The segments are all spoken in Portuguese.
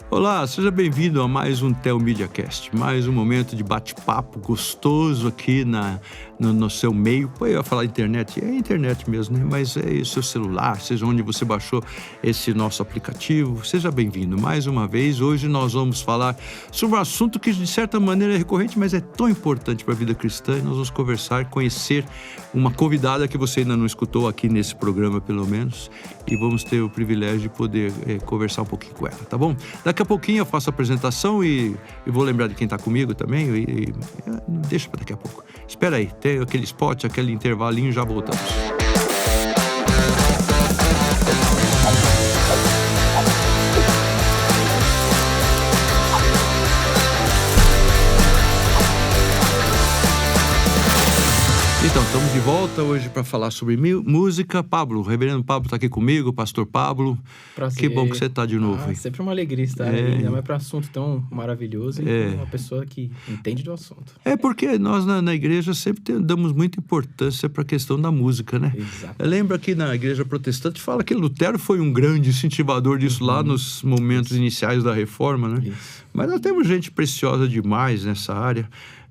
Olá, seja bem-vindo a mais um Theo Media Cast, mais um momento de bate-papo gostoso aqui no seu meio. Pô, eu ia falar internet, é internet mesmo, né? Mas é o seu celular, seja onde você baixou esse nosso aplicativo. Seja bem-vindo mais uma vez. Hoje nós vamos falar sobre um assunto que de certa maneira é recorrente, mas é tão importante para a vida cristã. E nós vamos conversar, conhecer uma convidada que você ainda não escutou aqui nesse programa, pelo menos. E vamos ter o privilégio de poder conversar um pouquinho com ela, tá bom? Daqui a pouquinho eu faço a apresentação e vou lembrar de quem está comigo também. Deixa para daqui a pouco. Espera aí, tem aquele spot, aquele intervalinho, já voltamos. Então, estamos de volta hoje para falar sobre música. Pablo, o reverendo Pablo está aqui comigo, o pastor Pablo. Prazer. Que bom que você está de novo. Sempre uma alegria estar aí, ainda mais para um assunto tão maravilhoso e uma pessoa que entende do assunto. É porque nós na igreja sempre damos muita importância para a questão da música, né? Exato. Lembra que na igreja protestante fala que Lutero foi um grande incentivador disso lá nos momentos iniciais da reforma, né? Isso. Mas nós temos gente preciosa demais nessa área.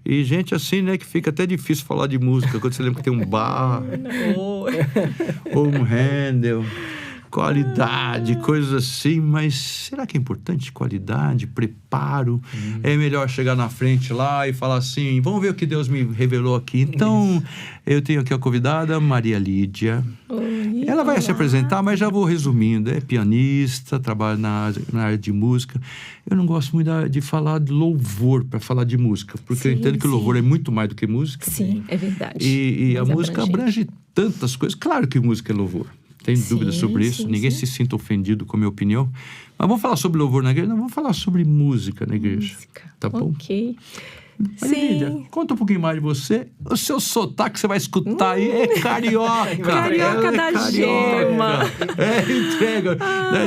E gente assim, né, que fica até difícil falar de música, quando você lembra que tem um Bach, ou um Handel, qualidade, coisas assim, mas será que é importante qualidade, preparo? É melhor chegar na frente lá e falar assim, vamos ver o que Deus me revelou aqui. Então, eu tenho aqui a convidada, Maria Lídia. Oi, ela vai olá. se apresentar, mas já vou resumindo. É pianista, trabalha na área de música. Eu não gosto muito de falar de louvor para falar de música, porque eu entendo que o louvor é muito mais do que música. Sim, é verdade. E a Mais música abrangente. abrange tantas coisas. Claro que música é louvor. Tem dúvida sobre isso. Ninguém se sinta ofendido com a minha opinião. Mas vamos falar sobre louvor na igreja? Não, vamos falar sobre música na igreja. Música. Tá bom? Ok. Maria Lídia, conta um pouquinho mais de você. O seu sotaque que você vai escutar aí é carioca. Carioca da gema. Entrega.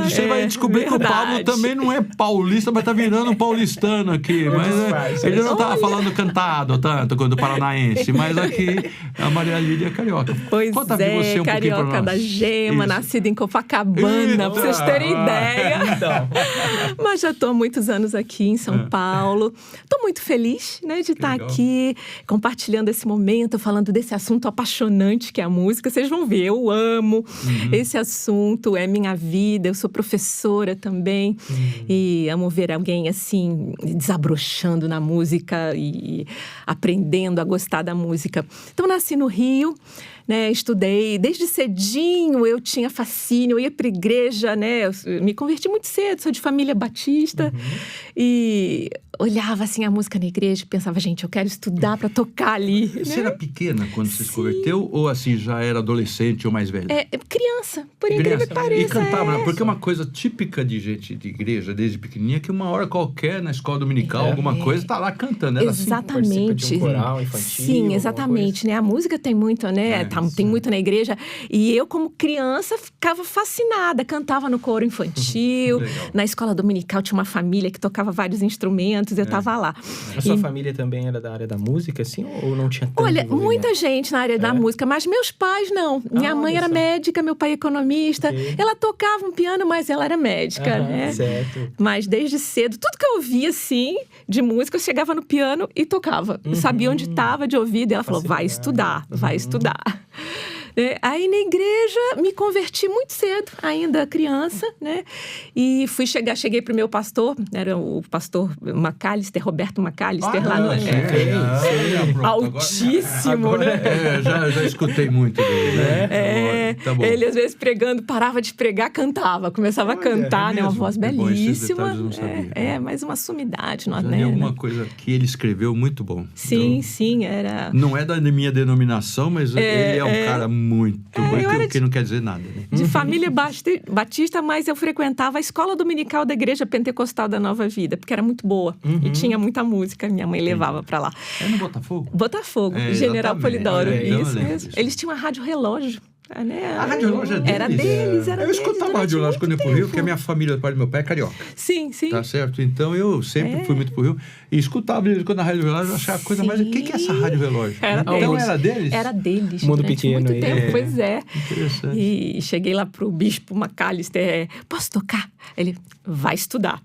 Você vai descobrir que o Pablo também não é paulista, mas tá virando um paulistano aqui. Mas ele não tava falando cantado tanto quanto paranaense, mas aqui a Maria Lídia é carioca. Pois conta de você um carioca pouquinho pra nós. da gema, nascida em Copacabana, pra vocês terem ideia. Então. Mas já tô há muitos anos aqui em São Paulo. Tô muito feliz, né, de estar aqui, compartilhando esse momento, falando desse assunto apaixonante que é a música. Vocês vão ver, eu amo esse assunto, é minha vida, eu sou professora também, e amo ver alguém assim, desabrochando na música e aprendendo a gostar da música. Então, nasci no Rio, né, estudei, desde cedinho eu tinha fascínio, eu ia para a igreja, né, eu me converti muito cedo, sou de família batista, e olhava assim a música na igreja e pensava, gente, eu quero estudar para tocar ali. Você era pequena quando você se converteu ou assim já era adolescente ou mais velha? Criança, por incrível que pareça. E cantava, porque é uma coisa típica de gente de igreja, desde pequenininha, que uma hora qualquer, na escola dominical, alguma coisa, tá lá cantando. Ela Exatamente. Participa de um coral infantil. Sim, exatamente, né? A música tem muito, né? Tem muito na igreja. E eu, como criança, ficava fascinada. Cantava no coro infantil. Na escola dominical tinha uma família que tocava vários instrumentos. Eu tava lá. A sua família também era da área da música, assim? Ou não tinha tanto Olha, envolvimento? muita gente na área da música, mas meus pais não. Minha mãe era médica, meu pai economista. Ela tocava um piano, mas ela era médica, né? Certo. Mas desde cedo, tudo que eu ouvia, assim, de música, eu chegava no piano e tocava. Eu sabia onde estava de ouvido. E ela falou, vai estudar, vai estudar. Aí na igreja me converti muito cedo, ainda criança, né? E cheguei pro meu pastor, era o pastor Macalister, Roberto Macalister, lá no altíssimo, agora, né? Já escutei muito dele, né? Tá bom. Ele às vezes pregando, parava de pregar, cantava, começava a cantar, né? Uma voz bom, esses belíssima. detalhes eu não sabia. Mas uma sumidade, Já né? li alguma coisa que ele escreveu muito bom. Sim, Então, sim, era... não é da minha denominação, mas ele é um cara muito bom, que não quer dizer nada, né? De família batista, mas eu frequentava a escola dominical da Igreja Pentecostal da Nova Vida, porque era muito boa e tinha muita música, minha mãe levava pra lá. É no Botafogo? Botafogo, General exatamente. Polidoro, Então, isso mesmo. Isso. Eles tinham uma rádio relógio. Né? A Rádio Relógio é deles? Era deles. Eu escutava a Rádio Relógio quando eu ia pro Rio, porque a minha família, do pai do meu pai, é carioca. Sim. Tá certo? Então eu sempre fui muito pro Rio e escutava quando a Rádio Relógio, eu achava a coisa mais... O que é essa Rádio Relógio? Então era deles? Era deles. Mundo pequeno. Muito tempo, pois é. Interessante. E cheguei lá pro Bispo McAllister, posso tocar? Ele, vai estudar.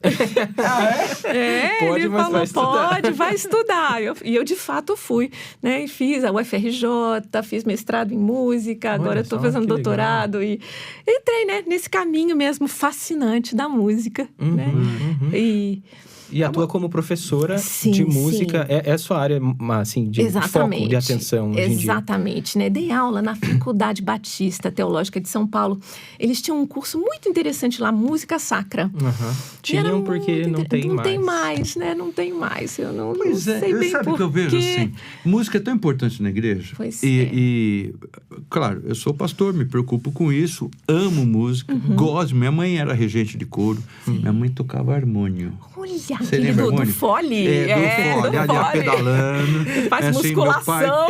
Pode, ele mas falou, vai estudar. pode, vai estudar. E eu, de fato, fui, né? E fiz a UFRJ, fiz mestrado em música, agora eu tô fazendo doutorado. E entrei, né, nesse caminho mesmo fascinante da música, né? E atua como professora de música. É a sua área, assim, de foco, de atenção hoje em dia. Exatamente, né? Dei aula na Faculdade Batista Teológica de São Paulo. Eles tinham um curso muito interessante lá, Música Sacra. Tinham porque não tem mais. Não tem mais, né? Não tem mais. Eu não sei bem sabe o que eu vejo assim? Música é tão importante na igreja. Pois e, claro, eu sou pastor, me preocupo com isso, amo música, gosto. Minha mãe era regente de coro, minha mãe tocava harmônio. Olha, você lembra do Fole. Do Fole, ali pedalando. Faz musculação.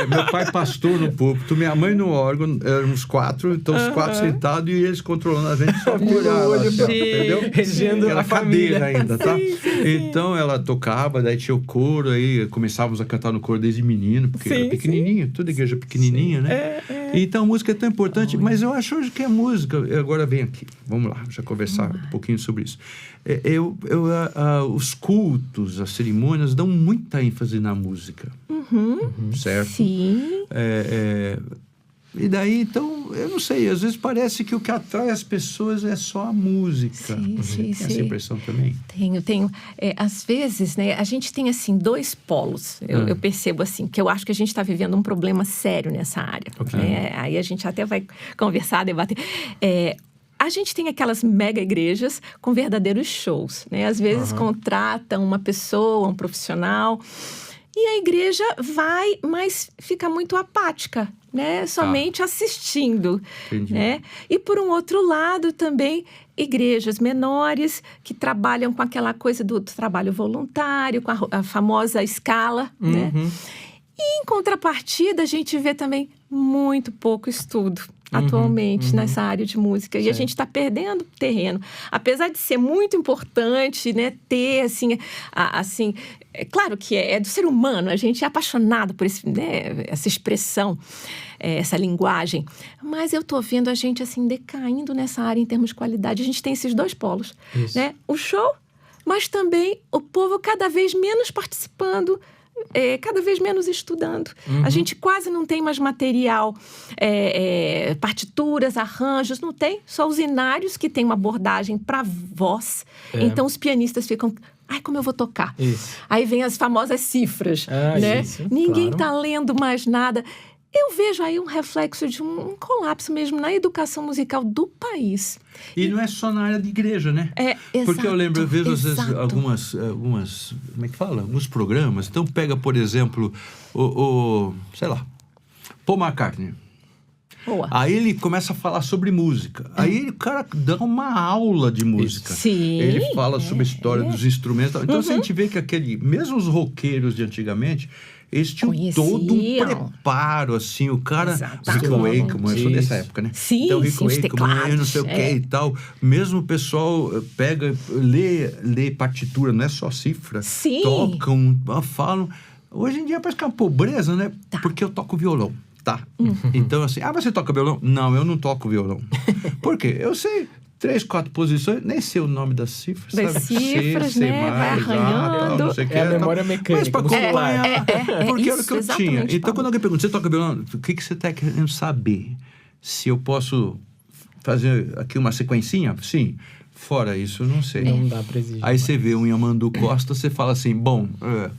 Meu pai pastor no púlpito, minha mãe no órgão, éramos 4, então os 4 sentados e eles controlando a gente só por olhar, entendeu? Regendo era a família ainda, tá? Sim. Então ela tocava, daí tinha o coro, aí começávamos a cantar no coro desde menino, porque era pequenininho, toda igreja pequenininha, né? Então a música é tão importante, mas eu acho hoje que a música, agora vem aqui, vamos lá, já conversar um pouquinho sobre isso. Os cultos, as cerimônias dão muita ênfase na música, certo? Sim. E daí, então, eu não sei, às vezes parece que o que atrai as pessoas é só a música. Sim. Tem essa impressão também? Tenho. Às vezes, né, a gente tem, assim, 2 polos. Eu percebo, assim, que eu acho que a gente está vivendo um problema sério nessa área. Aí a gente até vai conversar, debater. A gente tem aquelas mega igrejas com verdadeiros shows, né? Às vezes contratam uma pessoa, um profissional, e a igreja vai, mas fica muito apática, né? Somente assistindo. Entendi. Né? E por um outro lado também, igrejas menores que trabalham com aquela coisa do trabalho voluntário, com a famosa escala, né? E em contrapartida, a gente vê também muito pouco estudo atualmente nessa área de música. E a gente está perdendo terreno. Apesar de ser muito importante, né, ter, assim, é claro que é do ser humano, a gente é apaixonado por essa expressão, essa linguagem. Mas eu estou vendo a gente, assim, decaindo nessa área em termos de qualidade. A gente tem esses 2 polos, né? O show, mas também o povo cada vez menos participando, cada vez menos estudando. A gente quase não tem mais material, partituras, arranjos, não tem. Só os inários que tem uma abordagem para voz. Então, os pianistas ficam... Ai, como eu vou tocar? Isso. Aí vem as famosas cifras, né? Isso, Ninguém está lendo mais nada. Eu vejo aí um reflexo de um colapso mesmo na educação musical do país. E não é só na área de igreja, né? Porque eu lembro, eu vejo às vezes algumas, como é que fala? Alguns programas. Então pega, por exemplo, sei lá, Paul McCartney. Boa. Aí ele começa a falar sobre música. Aí o cara dá uma aula de música. Sim. Ele fala sobre a história dos instrumentos. Então a gente vê que mesmo os roqueiros de antigamente, eles tinham todo um preparo, assim, o cara... Rick Wakeman, eu sou dessa época, né? Sim, então, Rick Wakeman, não sei o que e tal. Mesmo o pessoal pega, lê partitura, não é só cifra. Sim. Tocam, falam. Hoje em dia parece que é uma pobreza, né? Porque eu toco violão. Tá. Então, assim, você toca violão? Não, eu não toco violão. Por quê? Eu sei 3, 4 posições, nem sei o nome das cifras. Das cifras, né? Vai arranhando. Não sei o que. A memória mecânica. Mas para acompanhar, porque era o que eu tinha. Então, Paulo, quando alguém pergunta, você toca violão? O que você está querendo saber? Se eu posso fazer aqui uma sequencinha? Sim. Fora isso, eu não sei. Não dá pra exigir. Aí você vê o Yamandu Costa, você fala assim, bom,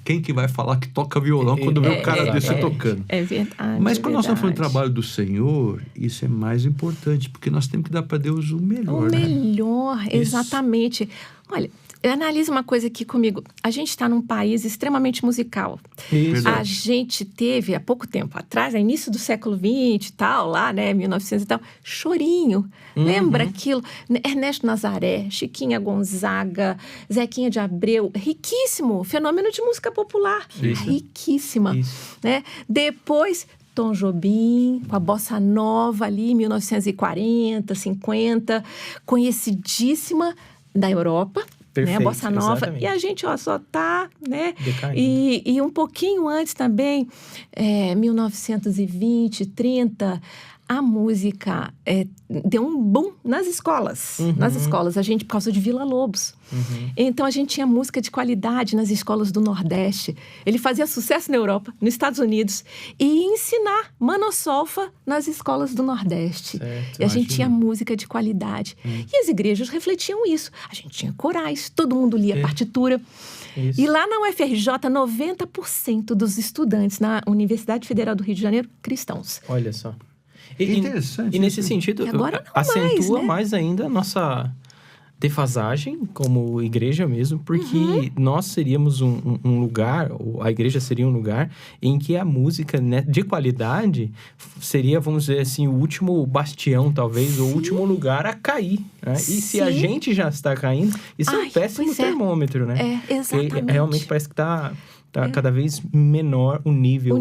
quem que vai falar que toca violão quando vê o cara desse tocando? É verdade. Mas quando nós estamos falando do trabalho do Senhor, isso é mais importante, porque nós temos que dar para Deus o melhor, O melhor, exatamente. Olha, analisa uma coisa aqui comigo. A gente está num país extremamente musical. Isso. A gente teve, há pouco tempo atrás, no início do século XX e tal, lá, né, 1900 e tal, Chorinho. Lembra aquilo? Ernesto Nazaré, Chiquinha Gonzaga, Zequinha de Abreu. Riquíssimo. Fenômeno de música popular. Isso. Riquíssima. Isso. Né? Depois... Tom Jobim, com a bossa nova ali, 1940, 50, conhecidíssima da Europa. Perfeito, né? Bossa nova. Exatamente. E a gente, só tá, né? Decaindo. E um pouquinho antes também, 1920, 30... a música deu um boom nas escolas. Nas escolas, a gente, por causa de Vila Lobos. Então, a gente tinha música de qualidade nas escolas do Nordeste. Ele fazia sucesso na Europa, nos Estados Unidos. E ia ensinar mano-solfa nas escolas do Nordeste. Certo, e a gente tinha música de qualidade. E as igrejas refletiam isso. A gente tinha corais, todo mundo lia partitura. Isso. E lá na UFRJ, 90% dos estudantes na Universidade Federal do Rio de Janeiro, cristãos. Olha só. Interessante. E nesse sentido, acentua mais ainda a nossa defasagem como igreja mesmo, porque nós seríamos um lugar, ou a igreja seria um lugar em que a música, né, de qualidade seria, vamos dizer assim, o último bastião, talvez, o último lugar a cair. Né? E se a gente já está caindo, isso é um péssimo termômetro, né? Exatamente. Porque realmente parece que está cada vez menor o nível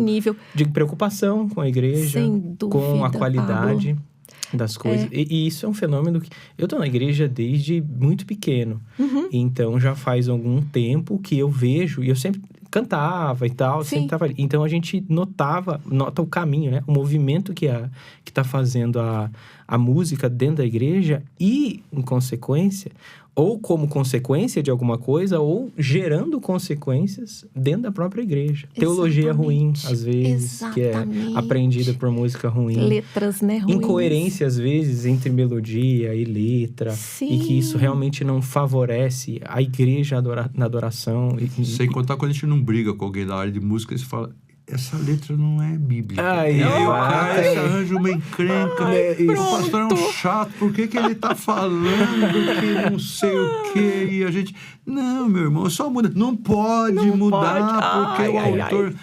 de preocupação com a igreja, sem dúvida, com a qualidade Pablo. Das coisas. E isso é um fenômeno que... Eu estou na igreja desde muito pequeno. Então, já faz algum tempo que eu vejo... E eu sempre cantava e tal, sempre estava ali. Então, a gente nota o caminho, né? O movimento que está fazendo a música dentro da igreja e, em consequência... ou como consequência de alguma coisa, ou gerando consequências dentro da própria igreja. Teologia ruim, às vezes, que é aprendida por música ruim. Letras, né, ruins. Incoerência, às vezes, entre melodia e letra. Sim. E que isso realmente não favorece a igreja na adoração. Sem contar quando a gente não briga com alguém da área de música, você fala... Essa letra não é bíblica. Aí o cara arranja uma encrenca. O pastor é um chato. Por que ele tá falando que não sei o quê? E a gente... Não, meu irmão, só muda. Não pode mudar, porque o autor...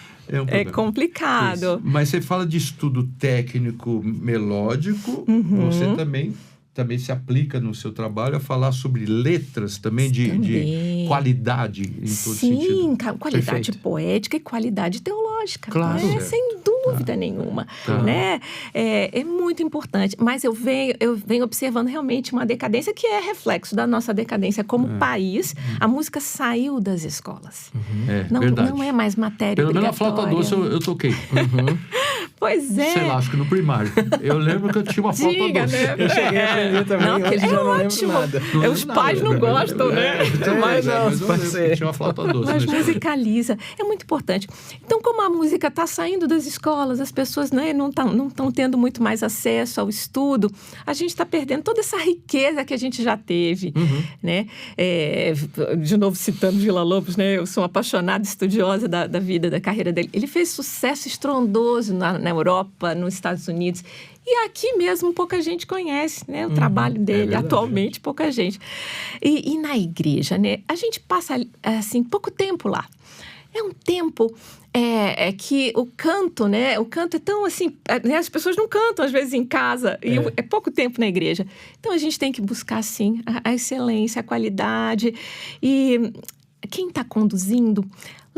É complicado. Isso. Mas você fala de estudo técnico melódico. Você também se aplica no seu trabalho a falar sobre letras também de qualidade em todo sentido. Sim, qualidade poética e qualidade teológica. Claro. Né? Sem dúvida nenhuma. Né? É muito importante. Mas eu venho observando realmente uma decadência que é reflexo da nossa decadência como país. A música saiu das escolas. Não é mais matéria Pelo menos obrigatória. a flauta doce eu toquei. Pois é. Sei lá, acho que no primário. Eu lembro que eu tinha uma flauta doce. Né? Eu cheguei a aprender também, hoje já não lembro nada. Os pais não gostam, né? Mas eu tinha uma flauta doce. Mas musicaliza. É muito importante. Então, como a música está saindo das escolas, as pessoas, né, não estão tendo muito mais acesso ao estudo, a gente está perdendo toda essa riqueza que a gente já teve. Né? De novo, citando Vila Lobos, né? Eu sou uma apaixonada, estudiosa da vida, da carreira dele. Ele fez sucesso estrondoso na Europa, nos Estados Unidos. E aqui mesmo pouca gente conhece, né? O trabalho dele, atualmente pouca gente. E na igreja, né? A gente passa, assim, pouco tempo lá. É um tempo que o canto, né? O canto é tão assim... Né? As pessoas não cantam, às vezes, em casa. E é pouco tempo na igreja. Então, a gente tem que buscar, sim, a excelência, a qualidade. E quem está conduzindo...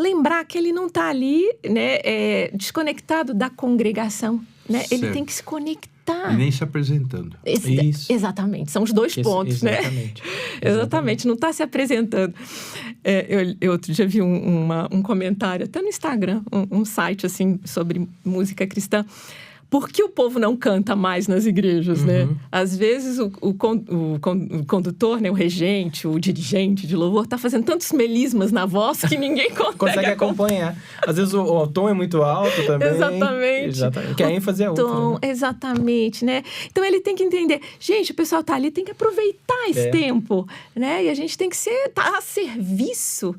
Lembrar que ele não está ali, né, desconectado da congregação, né? Ele tem que se conectar. E nem se apresentando. Isso. Exatamente, são os dois pontos, exatamente. né? Exatamente, não está se apresentando. Eu outro dia vi um comentário, até no Instagram, um site assim, sobre música cristã. Por que o povo não canta mais nas igrejas, né? Às vezes o condutor, né, o regente, o dirigente de louvor, está fazendo tantos melismas na voz que ninguém consegue acompanhar. Às vezes o tom é muito alto também. Exatamente. Que a ênfase é outra. Né? Exatamente, né? Então ele tem que entender, gente, o pessoal está ali, tem que aproveitar esse tempo, né? E a gente tem que estar a serviço,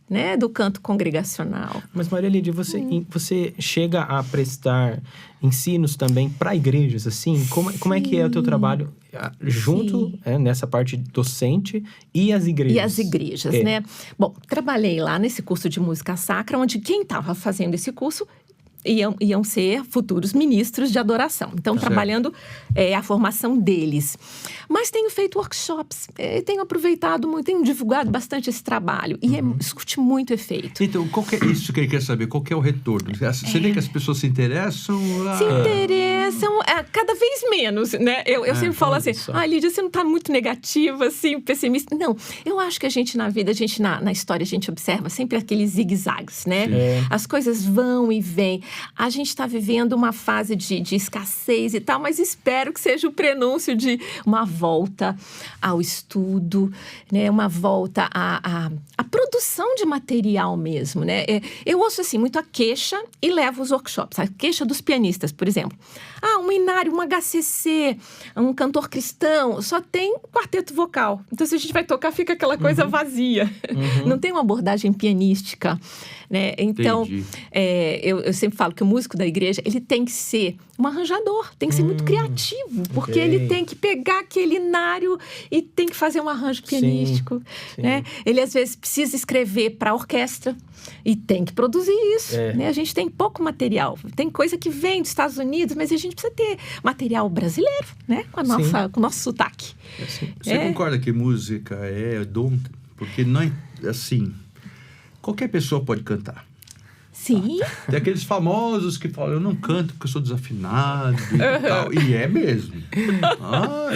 né, do canto congregacional. Mas, Maria Lídia, você chega a prestar ensinos também para igrejas, assim? Como é que é o teu trabalho junto nessa parte docente e as igrejas? E as igrejas, né? Bom, trabalhei lá nesse curso de música sacra, onde quem estava fazendo esse curso iam ser futuros ministros de adoração. Então, trabalhando a formação deles. Mas tenho feito workshops, tenho aproveitado muito, tenho divulgado bastante esse trabalho. E surte muito efeito. Então, qual que é isso que ele quer saber? Qual que é o retorno? Você vê que as pessoas se interessam? Se interessam cada vez menos, né? Eu sempre falo assim, Lídia, você não está muito negativa, assim, pessimista. Não, eu acho que a gente na vida, na história, a gente observa sempre aqueles zigue-zagues, né? As coisas vão e vêm. A gente está vivendo uma fase de escassez e tal, mas espero que seja o prenúncio de uma volta ao estudo, né? Uma volta à produção de material mesmo, né? Eu ouço, assim, muito a queixa e levo os workshops. A queixa dos pianistas, por exemplo. Um inário, um HCC, um cantor cristão, só tem quarteto vocal. Então, se a gente vai tocar, fica aquela coisa vazia. Não tem uma abordagem pianística, né? Então, eu sempre falo que o músico da igreja, ele tem que ser um arranjador, tem que ser muito criativo, porque ele tem que pegar aquele inário e tem que fazer um arranjo pianístico, né? Ele, às vezes, precisa escrever para a orquestra e tem que produzir isso, né? A gente tem pouco material. Tem coisa que vem dos Estados Unidos, mas a gente precisa ter material brasileiro, né? Com o nosso sotaque. Você concorda que música é dom? Porque não é assim... Qualquer pessoa pode cantar. Sim. Tem aqueles famosos que falam, eu não canto porque eu sou desafinado e tal. E é mesmo.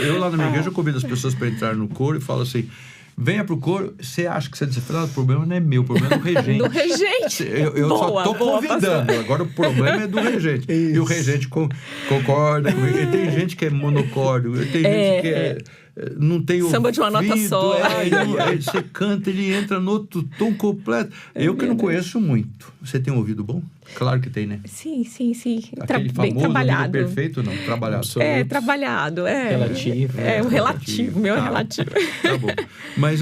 Eu lá na minha igreja convido as pessoas para entrar no coro e falo assim, venha pro coro, você acha que você é desafinado? O problema não é meu, o problema é do regente. Do regente. Eu só estou convidando, pastor. Agora o problema é do regente. E o regente concorda comigo. E tem gente que é monocórdio, tem gente que não tem samba de uma nota só. Aí você canta, ele entra no outro tom completo. Eu que não conheço muito. Você tem um ouvido bom? Claro que tem, né? Sim. Aquele famoso bem trabalhado. Perfeito, não? Trabalhado. Trabalhado. Relativo. O relativo. Meu é relativo. Tá bom. Mas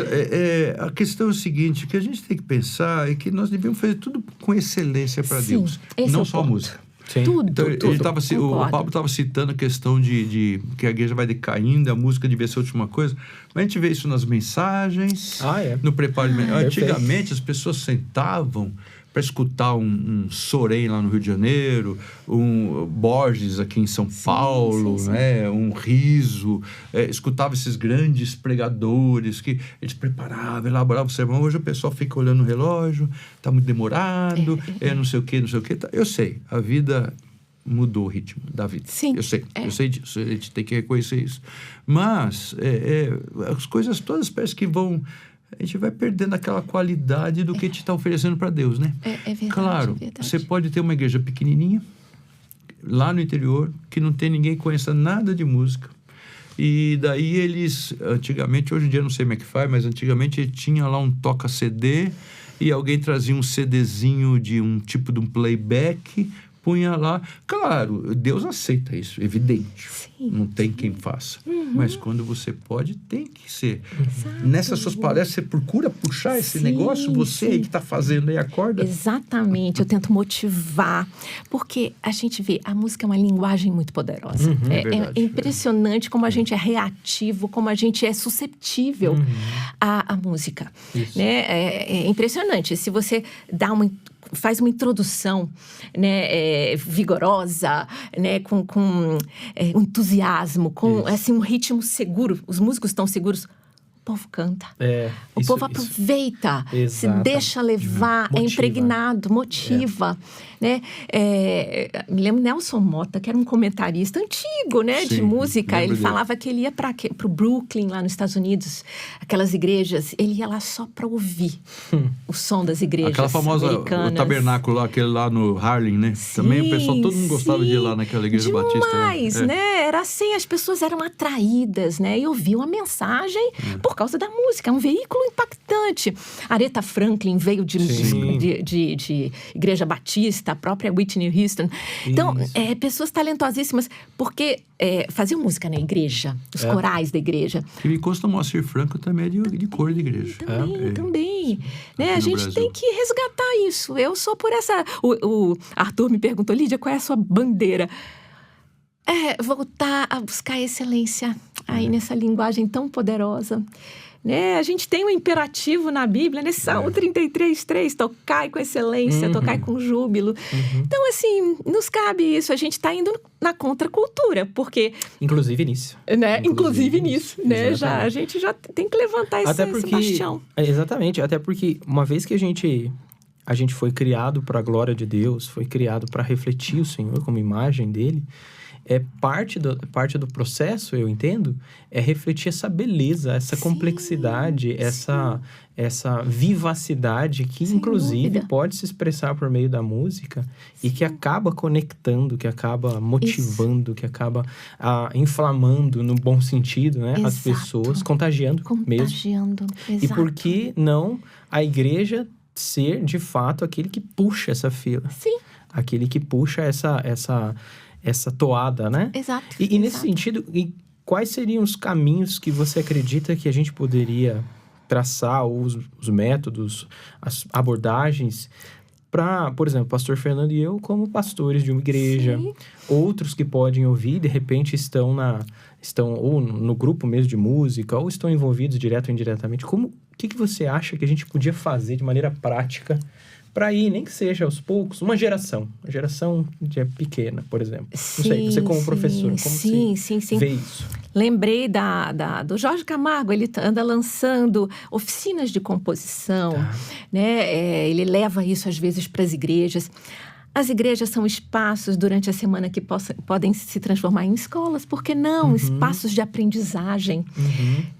a questão é o seguinte, que a gente tem que pensar é que nós devemos fazer tudo com excelência para Deus. Não só a música. Sim. Tudo. O Pablo estava citando a questão de que a igreja vai decaindo, a música devia ser a última coisa. Mas a gente vê isso nas mensagens, no preparo. Antigamente, as pessoas sentavam para escutar um Sorém lá no Rio de Janeiro, um Borges aqui em São Paulo, né? Um Riso. Escutava esses grandes pregadores que eles preparavam, elaboravam o sermão. Hoje o pessoal fica olhando o relógio, está muito demorado, não sei o quê. Eu sei, a vida mudou o ritmo da vida. Sim. Eu sei disso, a gente tem que reconhecer isso. Mas as coisas todas parecem que vão... A gente vai perdendo aquela qualidade do que a gente está oferecendo para Deus, né? É verdade. Claro, você pode ter uma igreja pequenininha, lá no interior, que não tem ninguém que conheça nada de música. E daí eles, antigamente, hoje em dia não sei como é que faz, mas antigamente tinha lá um toca-CD e alguém trazia um CDzinho de um tipo de um playback, punha lá. Claro, Deus aceita isso, evidente. Sim. Não tem quem faça. Mas quando você pode, tem que ser. Nessas suas palestras, você procura puxar esse negócio, você aí que está fazendo aí, acorda? Exatamente, eu tento motivar. Porque a gente vê, a música é uma linguagem muito poderosa. É impressionante como a gente é reativo, como a gente é susceptível à música. Né? É impressionante. Se você faz uma introdução, né, vigorosa, né, com entusiasmo, com assim, um ritmo seguro. Os músicos estão seguros. O povo canta. O povo aproveita, se deixa levar, motiva. É impregnado, motiva. Né? Me lembro Nelson Motta, que era um comentarista antigo, né, de música. Ele falava que ele ia para o Brooklyn, lá nos Estados Unidos, aquelas igrejas. Ele ia lá só para ouvir o som das igrejas aquela famosa, americanas. O tabernáculo lá, aquele lá no Harlem, né? Também o pessoal, todo mundo gostava de ir lá naquela igreja batista. Demais, né? Era assim, as pessoas eram atraídas, né? E ouviam a mensagem por causa da música. É um veículo impactante. Aretha Franklin veio de igreja batista, a própria Whitney Houston. Então, pessoas talentosíssimas, porque faziam música na igreja, os corais da igreja. E me consta o Moacir Franco também é de cor de igreja. Também. Né? A gente tem que resgatar isso. Eu sou por essa... O Arthur me perguntou, Lídia, qual é a sua bandeira? Voltar a buscar excelência aí nessa linguagem tão poderosa. né? A gente tem um imperativo na Bíblia, né? Salmo 33:3, tocai com excelência, tocai com júbilo. Então, assim, nos cabe isso. A gente está indo na contracultura, porque... Inclusive nisso. Né? Inclusive nisso, né? A gente já tem que levantar esse bastião. Exatamente, até porque uma vez que a gente foi criado para a glória de Deus, foi criado para refletir o Senhor como imagem dele, parte do processo, eu entendo, é refletir essa beleza, essa complexidade, essa vivacidade que, sem inclusive, dúvida, pode se expressar por meio da música e que acaba conectando, que acaba motivando, que acaba inflamando, no bom sentido, né? As pessoas, contagiando mesmo. Exato. E por que não a igreja ser, de fato, aquele que puxa essa fila? Sim. Aquele que puxa essa toada, né? Exato. E nesse sentido, quais seriam os caminhos que você acredita que a gente poderia traçar, os métodos, as abordagens, para, por exemplo, o pastor Fernando e eu, como pastores de uma igreja, outros que podem ouvir, de repente estão ou no grupo mesmo de música, ou estão envolvidos direto ou indiretamente. O que você acha que a gente podia fazer de maneira prática para ir, nem que seja aos poucos, uma geração pequena, por exemplo? Não sei, você como professor, como você vê isso? Lembrei do Jorge Camargo, ele anda lançando oficinas de composição, né? Ele leva isso às vezes para as igrejas. As igrejas são espaços durante a semana que podem se transformar em escolas, por que não? Espaços de aprendizagem,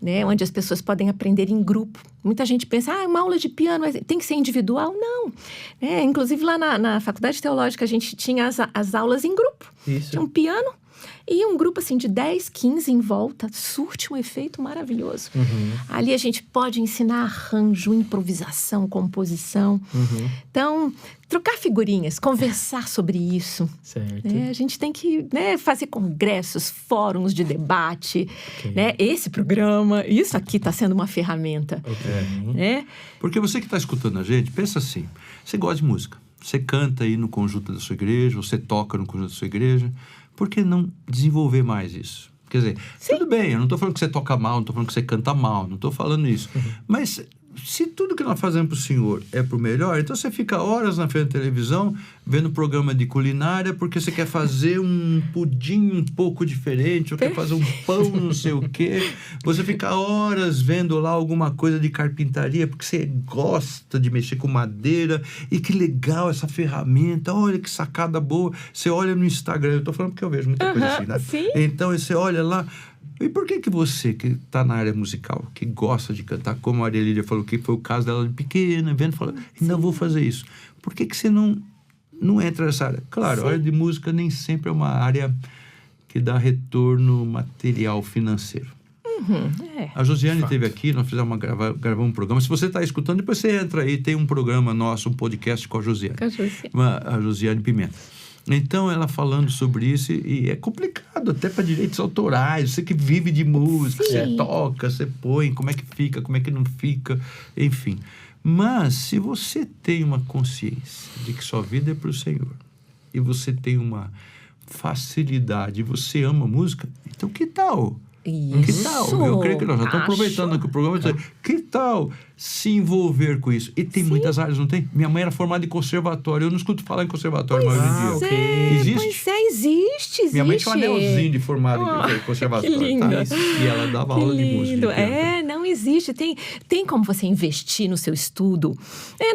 né? Onde as pessoas podem aprender em grupo. Muita gente pensa, uma aula de piano tem que ser individual. Não. Inclusive, lá na Faculdade Teológica, a gente tinha as aulas em grupo. Isso. Tinha um piano e um grupo assim, de 10, 15 em volta. Surte um efeito maravilhoso. Ali a gente pode ensinar arranjo, improvisação, composição. Então, trocar figurinhas, conversar sobre isso. Certo. A gente tem que fazer congressos, fóruns de debate. Esse programa, isso aqui está sendo uma ferramenta. Porque você que está escutando a gente, pensa assim, você gosta de música, você canta aí no conjunto da sua igreja, você toca no conjunto da sua igreja, por que não desenvolver mais isso? Quer dizer, tudo bem, eu não estou falando que você toca mal, não estou falando que você canta mal, não estou falando isso, mas... Se tudo que nós fazemos para o Senhor é para o melhor, então você fica horas na frente da televisão vendo programa de culinária porque você quer fazer um pudim um pouco diferente, ou quer fazer um pão não sei o quê. Você fica horas vendo lá alguma coisa de carpintaria porque você gosta de mexer com madeira e que legal essa ferramenta, olha que sacada boa. Você olha no Instagram, eu estou falando porque eu vejo muita coisa assim, né? Sim. Então você olha lá. E por que você, que está na área musical, que gosta de cantar, como a Maria Lídia falou, que foi o caso dela de pequena, vendo, falou, ainda vou fazer isso. Por que você não entra nessa área? Claro, a área de música nem sempre é uma área que dá retorno material financeiro. A Josiane esteve aqui, nós gravamos um programa. Se você está escutando, depois você entra aí, tem um programa nosso, um podcast com a Josiane. A Josiane Pimenta. Então, ela falando sobre isso, e é complicado até para direitos autorais, você que vive de música, você toca, você põe, como é que fica, como é que não fica, enfim. Mas, se você tem uma consciência de que sua vida é para o Senhor, e você tem uma facilidade, você ama música, então que tal? Isso. Que tal? Eu creio que nós já estamos aproveitando aqui o programa e dizer, que tal se envolver com isso? E tem muitas áreas, não tem? Minha mãe era formada em conservatório, eu não escuto falar em conservatório mais hoje em dia. Existe? Existe. Minha mãe tinha um anelzinho de formada em conservatório. Que lindo. Tá? E ela dava aula de música. Não existe. Tem como você investir no seu estudo.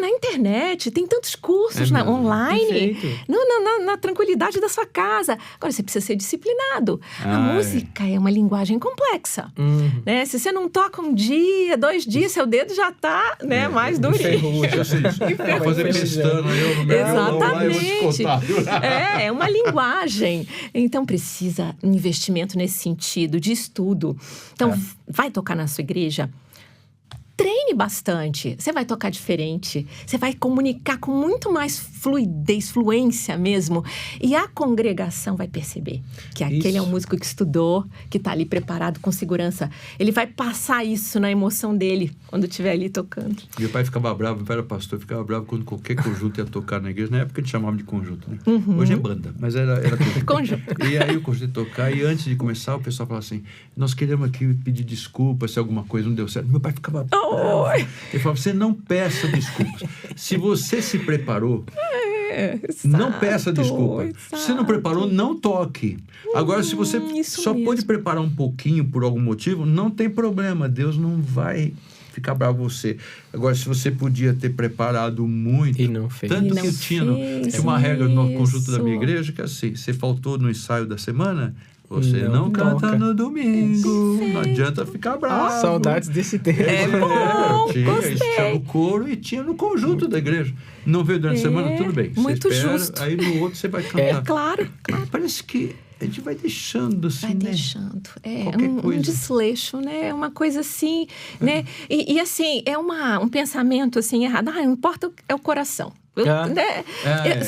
Na internet, tem tantos cursos online. Na tranquilidade da sua casa. Agora, você precisa ser disciplinado. A música é uma linguagem complexa. Se você não toca um dia, 2 dias, seu dedo já tá mais durinho. Vai fazer pestana, eu no meu Exatamente. Eu vou te contar. É uma linguagem. Então, precisa um investimento nesse sentido, de estudo. Então, vai tocar na sua igreja? treine bastante. Você vai tocar diferente. Você vai comunicar com muito mais fluidez, fluência mesmo. E a congregação vai perceber que aquele é um músico que estudou, que está ali preparado com segurança. Ele vai passar isso na emoção dele quando estiver ali tocando. Meu pai ficava bravo, meu pai era pastor, ficava bravo quando qualquer conjunto ia tocar na igreja. Na época a gente chamava de conjunto, né? Hoje é banda, mas era conjunto. E aí o conjunto ia tocar e antes de começar o pessoal falava assim, nós queremos aqui pedir desculpa se alguma coisa não deu certo. Meu pai ficava bravo. Ele falava, você não peça desculpas. Se você se preparou, não peça desculpa. Se você não preparou, não toque. Agora, se você só pôde preparar um pouquinho por algum motivo, não tem problema. Deus não vai ficar bravo com você. Agora, se você podia ter preparado muito... E não fez. Tanto que tinha uma regra no conjunto da minha igreja que é assim, você faltou no ensaio da semana... Você não canta no domingo. Não adianta ficar bravo. Saudades desse tempo. Tinha o coro e tinha no conjunto da igreja. Não veio durante a semana, tudo bem. Muito você espera, justo. aí no outro você vai cantar. É claro. Parece que a gente vai deixando assim, vai deixando. É um desleixo, né? É uma coisa assim, né? E assim, é um pensamento assim errado. Não importa, é o coração.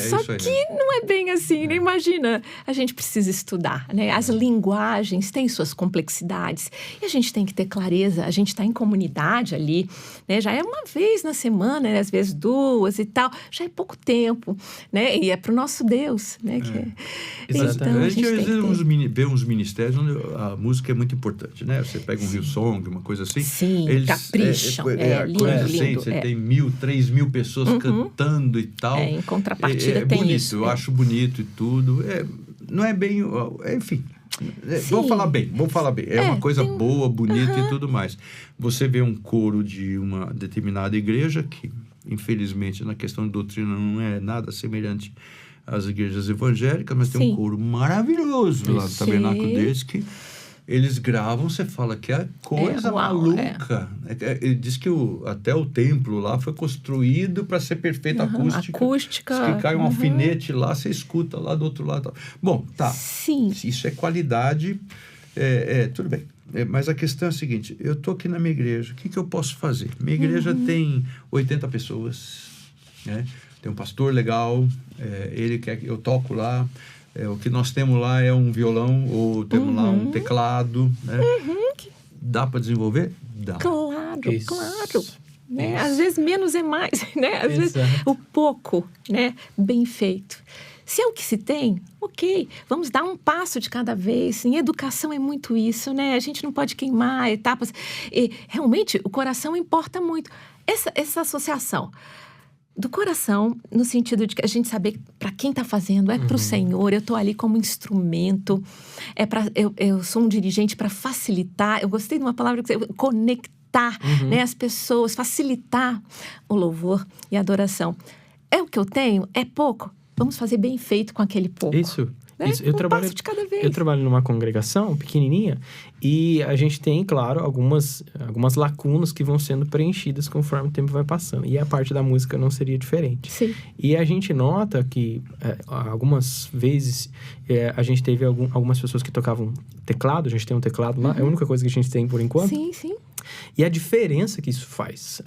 Só que não é bem assim, né? Imagina, a gente precisa estudar, né? As linguagens têm suas complexidades e a gente tem que ter clareza, a gente está em comunidade ali, né? Já é uma vez na semana, né? Às vezes 2 e tal, já é pouco tempo, né? E é para o nosso Deus, né? Então, a gente às vezes vê uns ministérios onde a música é muito importante, né? Você pega um Hillsong, uma coisa assim. Sim, eles capricham, lindo, assim, lindo. Você tem 1.000, 3.000 pessoas cantando e tal. Em contrapartida tem bonito, isso. Eu acho bonito e tudo. Não é bem... Enfim, vamos falar bem. É uma coisa boa, bonita e tudo mais. Você vê um coro de uma determinada igreja que, infelizmente, na questão de doutrina não é nada semelhante às igrejas evangélicas, mas tem um coro maravilhoso lá no tabernáculo deles que eles gravam, você fala que é coisa maluca. Ele diz que até o templo lá foi construído para ser perfeita acústica. Se cai um alfinete lá, você escuta lá do outro lado. Bom, tá. Sim. Isso é qualidade, tudo bem. Mas a questão é a seguinte, eu estou aqui na minha igreja, o que eu posso fazer? Minha igreja tem 80 pessoas, né? Tem um pastor legal, ele quer que eu toco lá. O que nós temos lá é um violão ou temos lá um teclado, né? Dá para desenvolver? Dá. Claro. Né? Às vezes menos é mais, né? Às vezes o pouco, né? Bem feito. Se é o que se tem, ok, vamos dar um passo de cada vez. Em educação é muito isso, né? A gente não pode queimar etapas. E, realmente, o coração importa muito. Essa associação do coração, no sentido de que a gente saber para quem está fazendo, é para o Senhor, eu estou ali como instrumento, eu sou um dirigente para facilitar, eu gostei de uma palavra que você conectar, né, as pessoas, facilitar o louvor e a adoração. É o que eu tenho? É pouco? Vamos fazer bem feito com aquele pouco. Isso. Né? Eu passo de cada vez. Eu trabalho numa congregação pequenininha e a gente tem, claro, algumas lacunas que vão sendo preenchidas conforme o tempo vai passando. E a parte da música não seria diferente. Sim. E a gente nota que algumas vezes a gente teve algumas pessoas que tocavam teclado, a gente tem um teclado lá, é a única coisa que a gente tem por enquanto. Sim, sim. E a diferença que isso faz,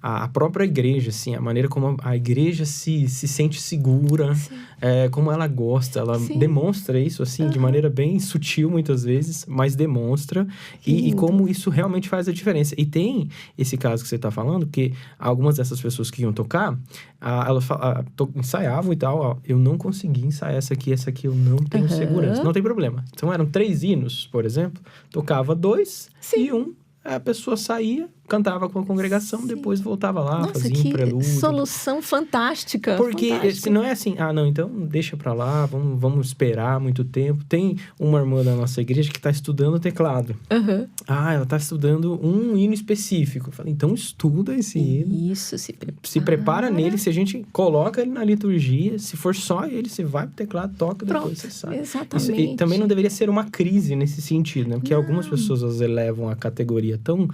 a própria igreja, assim, a maneira como a igreja se sente segura, como ela gosta, ela demonstra isso, assim, de maneira bem sutil muitas vezes, mas demonstra, e como isso realmente faz a diferença. E tem esse caso que você está falando, que algumas dessas pessoas que iam tocar, elas ensaiavam e tal, eu não consegui ensaiar essa aqui eu não tenho segurança, não tem problema. Então eram 3 hinos, por exemplo, tocava 2 e 1. A pessoa saía, cantava com a congregação, depois voltava lá, fazia um prelúdio. Solução fantástica. Porque se não é assim, não, então deixa pra lá, vamos esperar muito tempo. Tem uma irmã da nossa igreja que está estudando teclado. Ela está estudando um hino específico. Eu falei, então estuda esse hino. Isso, se prepara nele, se a gente coloca ele na liturgia, se for só ele, você vai pro teclado, toca, depois você sai. Exatamente. E também não deveria ser uma crise nesse sentido, né? Porque algumas pessoas elas elevam a categoria tão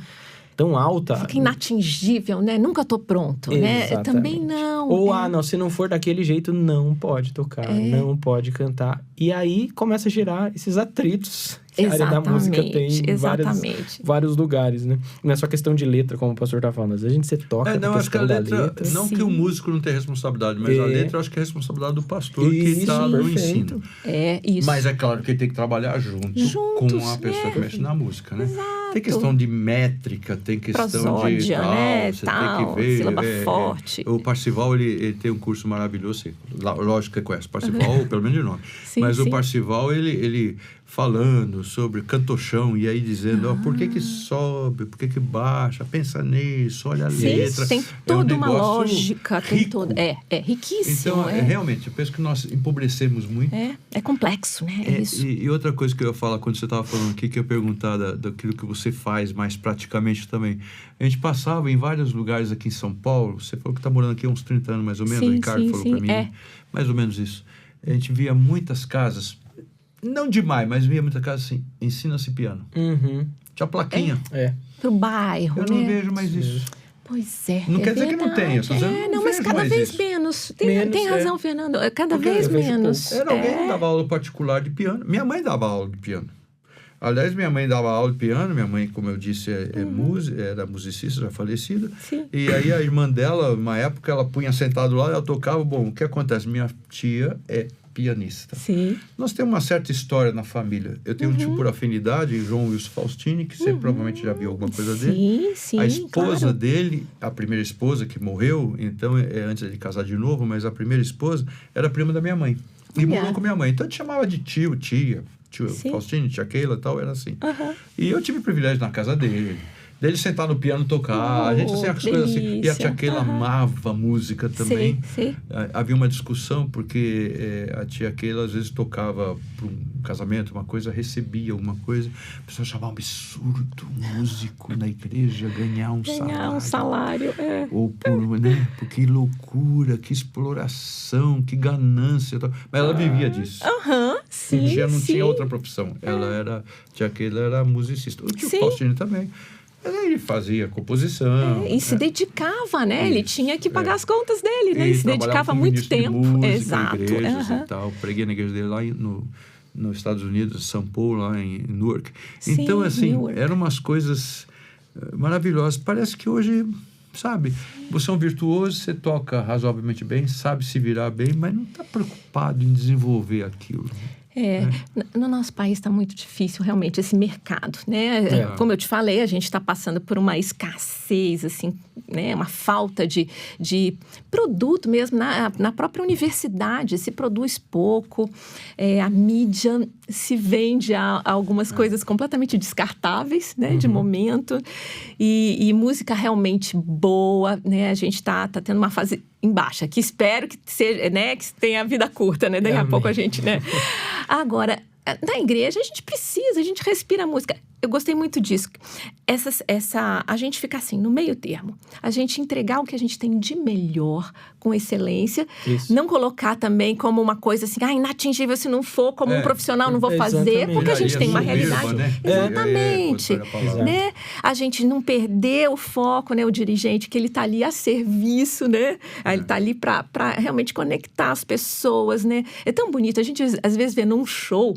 tão alta... Fica inatingível, né? Nunca tô pronto, né? Também não. Ou, não, se não for daquele jeito, não pode tocar, não pode cantar. E aí começa a gerar esses atritos que a área da música tem em vários lugares, né? Não é só questão de letra, como o pastor tá falando. Às vezes você toca não, acho que a letra... Não Sim. que o músico não tenha responsabilidade, mas a letra eu acho que é a responsabilidade do pastor que está no ensino. Isso. Mas é claro que ele tem que trabalhar juntos com a pessoa que mexe na música, né? Exato. Tem questão de métrica, tem questão prosódia, de... né? Você tal, tem que ver... sílaba forte. O Parcival, ele tem um curso maravilhoso. Lógico que conhece o Parcival, pelo menos de nome. Sim, mas sim. o Parcival, ele falando sobre cantochão e aí dizendo, por que sobe, por que baixa, pensa nisso, olha a letra. Tem toda uma lógica. Rico. Tem todo, riquíssimo. Então, realmente, eu penso que nós empobrecemos muito. É complexo, né? Isso. E outra coisa que eu ia falar quando você estava falando aqui, que eu ia perguntar daquilo que você faz mais praticamente também. A gente passava em vários lugares aqui em São Paulo, você falou que está morando aqui há uns 30 anos mais ou menos, o Ricardo falou para mim, mais ou menos isso. A gente via muitas casas, não demais, mas via muita casa assim, ensina-se piano. Tinha plaquinha. Pro bairro, eu não vejo mais isso. Pois é. Não quer dizer que não tenha, não, mas cada vez menos. Tem razão, Fernando. Cada vez menos. Era alguém que dava aula particular de piano. Minha mãe dava aula de piano. Aliás, minha mãe dava aula de piano. Minha mãe, como eu disse, era musicista, já falecida. Sim. E aí a irmã dela, uma época, ela punha sentado lá, ela tocava. Bom, o que acontece? Minha tia é pianista. Sim. Nós temos uma certa história na família. Eu tenho um tio por afinidade, João Wilson Faustini, que você provavelmente já viu alguma coisa dele. Sim, a esposa dele, a primeira esposa que morreu, então, antes de casar de novo, mas a primeira esposa era prima da minha mãe. E morou com minha mãe. Então, a gente chamava de tio, tia, tio Faustini, tia Keila e tal, era assim. E eu tive o privilégio na casa dele sentar no piano e tocar. A gente, assim, as coisas assim. E a tia Keila amava música também. Sim. Havia uma discussão, porque a tia Keila, às vezes, tocava para um casamento, uma coisa, recebia alguma coisa. A pessoa chamava um absurdo músico na igreja ganhar um salário. Ou por que loucura, que exploração, que ganância. Mas ela vivia disso. Sim, já não tinha outra profissão. Tia Keila era musicista. O tio Faustini também. Ele fazia composição. E se dedicava, né? Ele tinha que pagar as contas dele, né? E se dedicava muito tempo. Música, exato. Igrejas e tal. Preguei na igreja dele lá nos Estados Unidos, São Paulo, lá em Newark. Então, assim, eram umas coisas maravilhosas. Parece que hoje, sabe, você é um virtuoso, você toca razoavelmente bem, sabe se virar bem, mas não está preocupado em desenvolver aquilo. No nosso país está muito difícil realmente esse mercado, né? Como eu te falei, a gente está passando por uma escassez, assim, né? Uma falta de produto mesmo na própria universidade, se produz pouco, a mídia se vende a algumas coisas completamente descartáveis, né? De momento, e música realmente boa, né? A gente está tendo uma fase em baixa, que espero que seja, né? Que tenha vida curta, né? Daqui a pouco a gente, né? Agora, na igreja, a gente respira música. Eu gostei muito disso. A gente fica assim, no meio termo. A gente entregar o que a gente tem de melhor, com excelência. Isso. Não colocar também como uma coisa assim, inatingível, se não for como um profissional, não vou fazer. Porque a gente tem uma realidade. Né? Exatamente. Né? A gente não perder o foco, né? O dirigente, que ele está ali a serviço, né? Ele está ali para realmente conectar as pessoas, né? É tão bonito. A gente, às vezes, vê num show,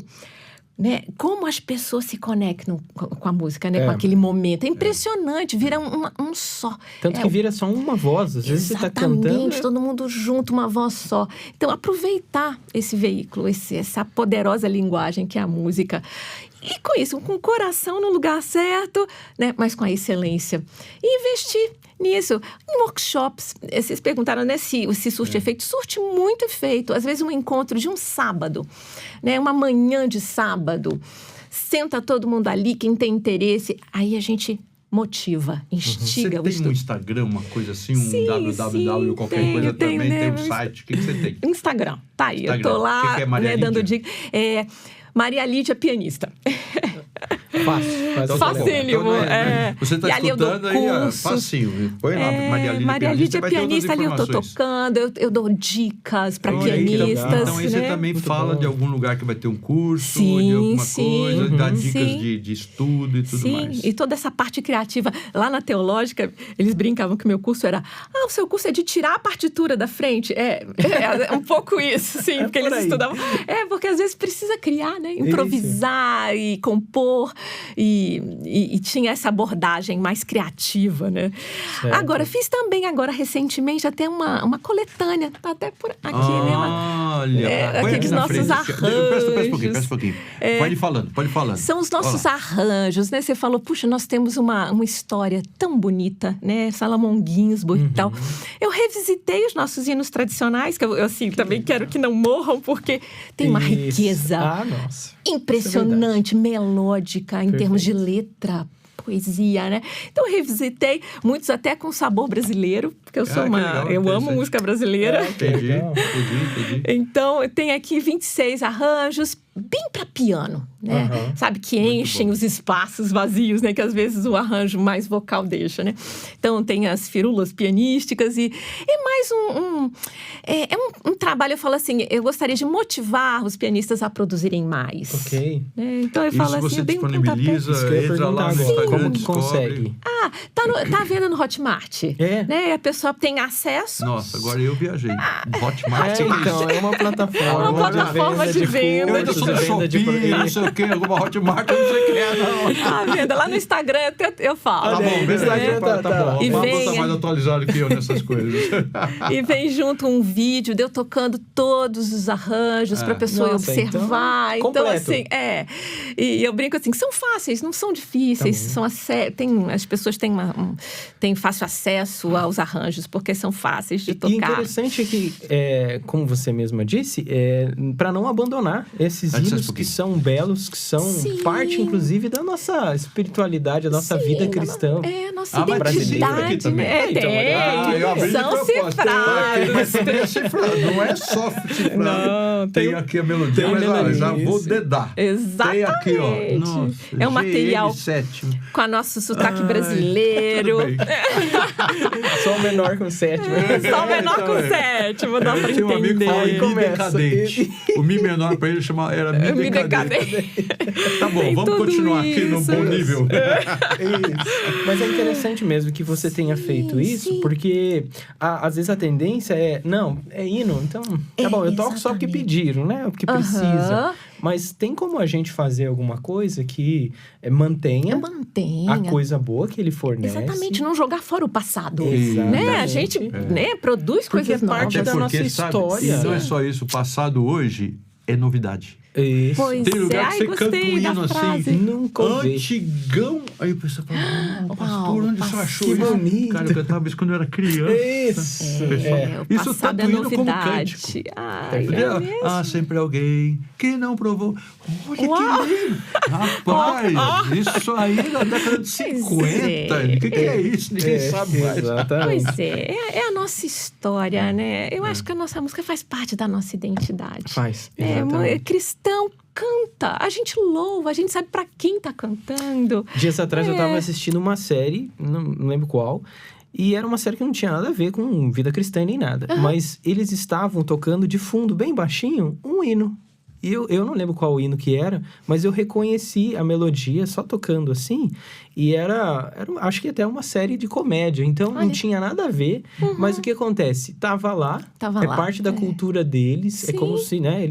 né? Como as pessoas se conectam com a música, né? Com aquele momento. É impressionante, vira um só. Tanto que vira só uma voz. Às vezes você está cantando. Exatamente, todo mundo junto, uma voz só. Então, aproveitar esse veículo, essa poderosa linguagem que é a música. E com isso, com o coração no lugar certo, né? Mas com a excelência. E investir nisso. Em workshops, vocês perguntaram, né, se surte efeito. Surte muito efeito. Às vezes, um encontro de um sábado, né? Uma manhã de sábado. Senta todo mundo ali, quem tem interesse. Aí a gente motiva, instiga. Você tem um Instagram, uma coisa assim, www, qualquer coisa também, tem um site. O que você tem? Instagram. Tá aí, eu tô lá, que é Maria dando dica. Maria Lídia Pianista. Fácil. Facílimo. Você está escutando aí, facinho. Põe lá, Maria Lídia é pianista, ali eu tô tocando, eu dou dicas para pianistas. Então aí você também Muito fala bom. de algum lugar que vai ter um curso, de alguma coisa, dá dicas de estudo e tudo mais. E toda essa parte criativa. Lá na Teológica, eles brincavam que o meu curso era... o seu curso é de tirar a partitura da frente. É um pouco isso, sim, porque eles estudavam. Porque às vezes precisa criar, né? Improvisar e compor. E tinha essa abordagem mais criativa, né? Certo. Agora, fiz também recentemente, até uma coletânea. Tá até por aqui, né? Olha, aqueles nossos arranjos. Presta um pouquinho. Pode ir falando. São os nossos arranjos, né? Você falou, puxa, nós temos uma história tão bonita, né? Salomão Ginsburg e tal. Eu revisitei os nossos hinos tradicionais, que eu assim, também quero que não morram, porque tem uma riqueza impressionante, melódica, em termos de letra, poesia, né? Então, eu revisitei muitos até com sabor brasileiro, porque eu sou eu amo música brasileira. Entendi. Então, tem aqui 26 arranjos, bem para piano, né? Sabe, que enchem os espaços vazios, né? Que às vezes o arranjo mais vocal deixa, né? Então, tem as firulas pianísticas e mais um trabalho, eu falo assim, eu gostaria de motivar os pianistas a produzirem mais. Ok. Então, eu falo assim, você disponibiliza, entra lá no Instagram, como que consegue? Tá à venda no Hotmart. Né? E a pessoa tem acesso. Nossa, agora eu viajei. Hotmart. Então, é uma plataforma. É uma plataforma de venda. Eu sou Shopee, não sei o quê, alguma Hotmart, eu não sei o que não. A venda lá no Instagram eu falo. Tá bom, beleza. Tá bom. E O Pablo vem, tá mais atualizado que eu nessas coisas. E vem junto um vídeo de eu tocando todos os arranjos para a pessoa observar. Então assim, E eu brinco assim, são fáceis, não são difíceis. As pessoas têm fácil acesso aos arranjos, porque são fáceis de tocar. E interessante é que, como você mesma disse, para não abandonar esses hinos que são belos, que são parte, inclusive, da nossa espiritualidade, da nossa vida cristã. Nossa identidade. São cifrados. Não é só cifrado. Não, tem aqui a melodia, mas já vou dedar. Exatamente. Tem aqui, ó. Nossa, é um material com o nosso sotaque brasileiro. Sol menor com sétimo. Sol menor com sétimo, dá pra entender. Tem um amigo que fala Mi decadente. O Mi menor pra ele era Mi decadente. Tá bom, vamos continuar aqui no bom nível. Isso. Mas é interessante mesmo que você tenha feito isso, porque às vezes a tendência é hino, então tá bom, eu toco só porque pediram, né? Porque precisa. Mas tem como a gente fazer alguma coisa que mantenha a coisa boa que ele fornece. Exatamente, não jogar fora o passado. Exatamente. Né? A gente produz coisas novas. Parte da nossa história. Não é só isso, o passado hoje é novidade. Isso. Pois tem lugar que você canta um hino assim, antigão. Aí o pessoal fala, pastor, onde você achou isso? Bonito. Cara, eu cantava isso quando eu era criança. Isso tá é indo como novidade. Há sempre alguém que não provou. Olha que lindo. Rapaz, isso aí na década de 50. O que é isso? Ninguém sabe mais. Exatamente. Pois é a nossa história, né? Eu acho que a nossa música faz parte da nossa identidade. Faz, exatamente. Cristão canta, a gente louva, a gente sabe pra quem tá cantando. Dias atrás eu tava assistindo uma série, não lembro qual, e era uma série que não tinha nada a ver com vida cristã nem nada. Mas eles estavam tocando de fundo, bem baixinho, um hino. E eu não lembro qual hino que era, mas eu reconheci a melodia só tocando assim. E era acho que até uma série de comédia. Então, não tinha nada a ver. Mas o que acontece? Tava lá. Parte da cultura deles. Sim. É como se, né?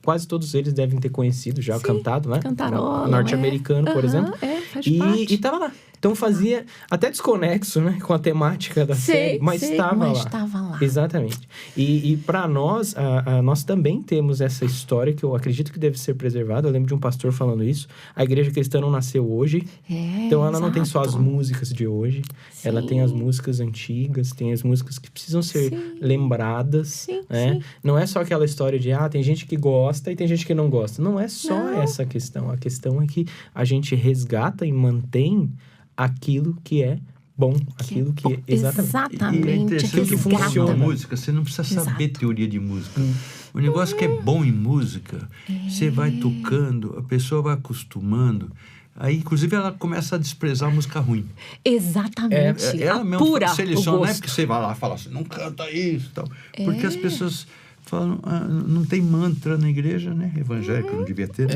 Quase todos eles devem ter conhecido, já cantado, né? Cantarola, norte-americano, por exemplo. Faz parte. E tava lá. Então fazia até desconexo, né? Com a temática da série. Mas estava lá. Exatamente. E para nós, nós também temos essa história que eu acredito que deve ser preservada. Eu lembro de um pastor falando isso. A igreja cristã não nasceu hoje. Então ela não tem só as músicas de hoje. Sim. Ela tem as músicas antigas, tem as músicas que precisam ser lembradas. Né? Não é só aquela história de tem gente que gosta e tem gente que não gosta. Não é só essa questão. A questão é que a gente resgata e mantém aquilo que é bom, aquilo que é exatamente. E é interessante que funciona a música, você não precisa saber teoria de música. O negócio que é bom em música, você vai tocando, a pessoa vai acostumando. Aí, inclusive, ela começa a desprezar a música ruim. Exatamente. Ela mesmo apura seleciona, o não é gosto. porque você vai lá e fala assim, não canta isso e tal. Porque as pessoas falam, não tem mantra na igreja, né? Evangélica, não devia ter.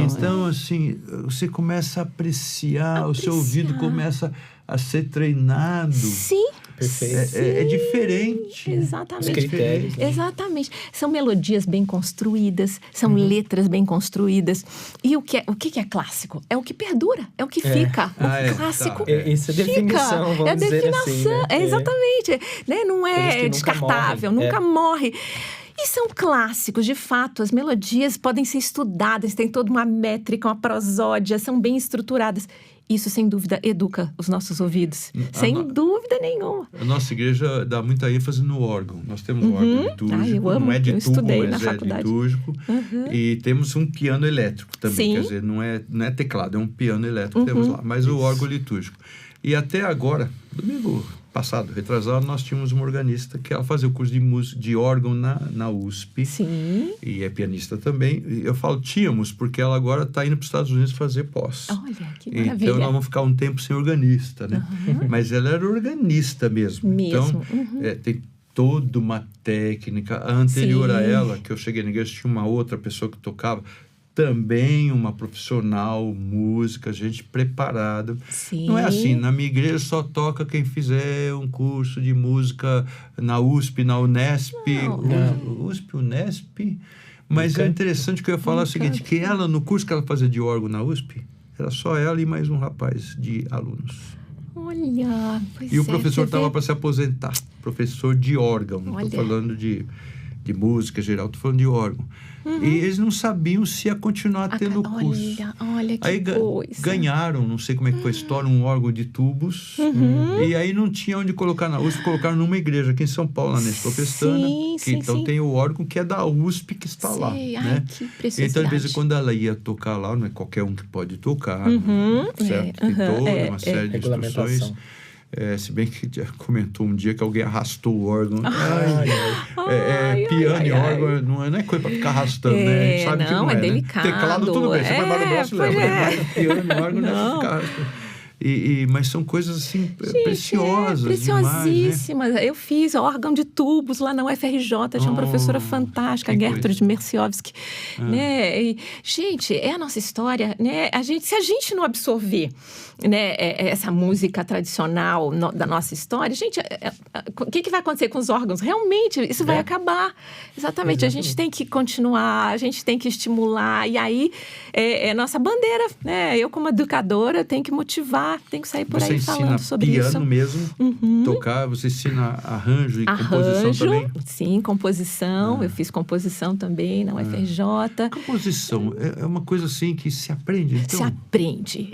Então, assim, você começa a apreciar, o seu ouvido começa a ser treinado. Sim. Perfeito. É diferente. Exatamente. Os critérios, né? Exatamente. São melodias bem construídas, são letras bem construídas. E o que é clássico? É o que perdura, é o que fica. O clássico Essa é a definição, fica. vamos dizer assim, né? Exatamente. Né? Não é descartável, nunca morre. E são clássicos, de fato. As melodias podem ser estudadas, tem toda uma métrica, uma prosódia, são bem estruturadas. Isso, sem dúvida, educa os nossos ouvidos. Sem dúvida nenhuma. A nossa igreja dá muita ênfase no órgão. Nós temos um órgão litúrgico, eu amo. não é de Eu tubo, estudei mas na é faculdade. litúrgico. E temos um piano elétrico também. Sim. Quer dizer, não é teclado, é um piano elétrico que temos lá. Mas o órgão litúrgico. E até agora, domingo passado, retrasado, nós tínhamos uma organista que ela fazia o curso de órgão na USP. Sim. E é pianista também. E eu falo tínhamos, porque ela agora está indo para os Estados Unidos fazer pós. Olha, que maravilha. Então, nós vamos ficar um tempo sem organista, né? Mas ela era organista mesmo. Então, tem toda uma técnica. A anterior a ela, que eu cheguei na igreja, tinha uma outra pessoa que tocava. Também uma profissional, música, gente preparada. Sim. Não é assim, na minha igreja só toca quem fizer um curso de música na USP, na Unesp. USP, Unesp. Mas é interessante que eu ia falar o seguinte, que ela, no curso que ela fazia de órgão na USP, era só ela e mais um rapaz de alunos. Olha, pois E o professor estava para se aposentar, professor de órgão. Não estou falando de música geral, estou falando de órgão. E eles não sabiam se ia continuar tendo o curso. Olha que aí coisa. Ganharam, não sei como é que foi a história, um órgão de tubos. E aí não tinha onde colocar na USP, colocaram numa igreja aqui em São Paulo, na Nestor Pestana. Então tem o órgão que é da USP que está lá. Ai, Né? que preciosidade. Então, de vez em quando ela ia tocar lá, não é qualquer um que pode tocar, certo? Tem toda uma série de instruções. Se bem que já comentou um dia que alguém arrastou o órgão. Piano e órgão não é coisa para ficar arrastando, né? Sabe que não é delicado. Né? Teclado tudo bem, você vai embora do braço e leva. Mas piano e órgão não é ficar arrastando. Mas são coisas assim, gente, preciosas. Preciosíssimas. Demais, né? Eu fiz órgão de tubos lá na UFRJ, tinha uma professora fantástica, a Gertrude Merciowski. Né? E, gente, é a nossa história. Né? Se a gente não absorver, né, essa música tradicional da nossa história, gente, o que vai acontecer com os órgãos? Realmente, isso vai acabar. Exatamente. A gente tem que continuar, a gente tem que estimular. E aí, é nossa bandeira. Né? Eu, como educadora, tenho que motivar, tenho que sair por aí falando sobre isso. Você ensina piano mesmo, tocar, você ensina arranjo e composição também? Sim, composição. Eu fiz composição também na UFRJ. Composição é uma coisa assim que se aprende, então? Se aprende.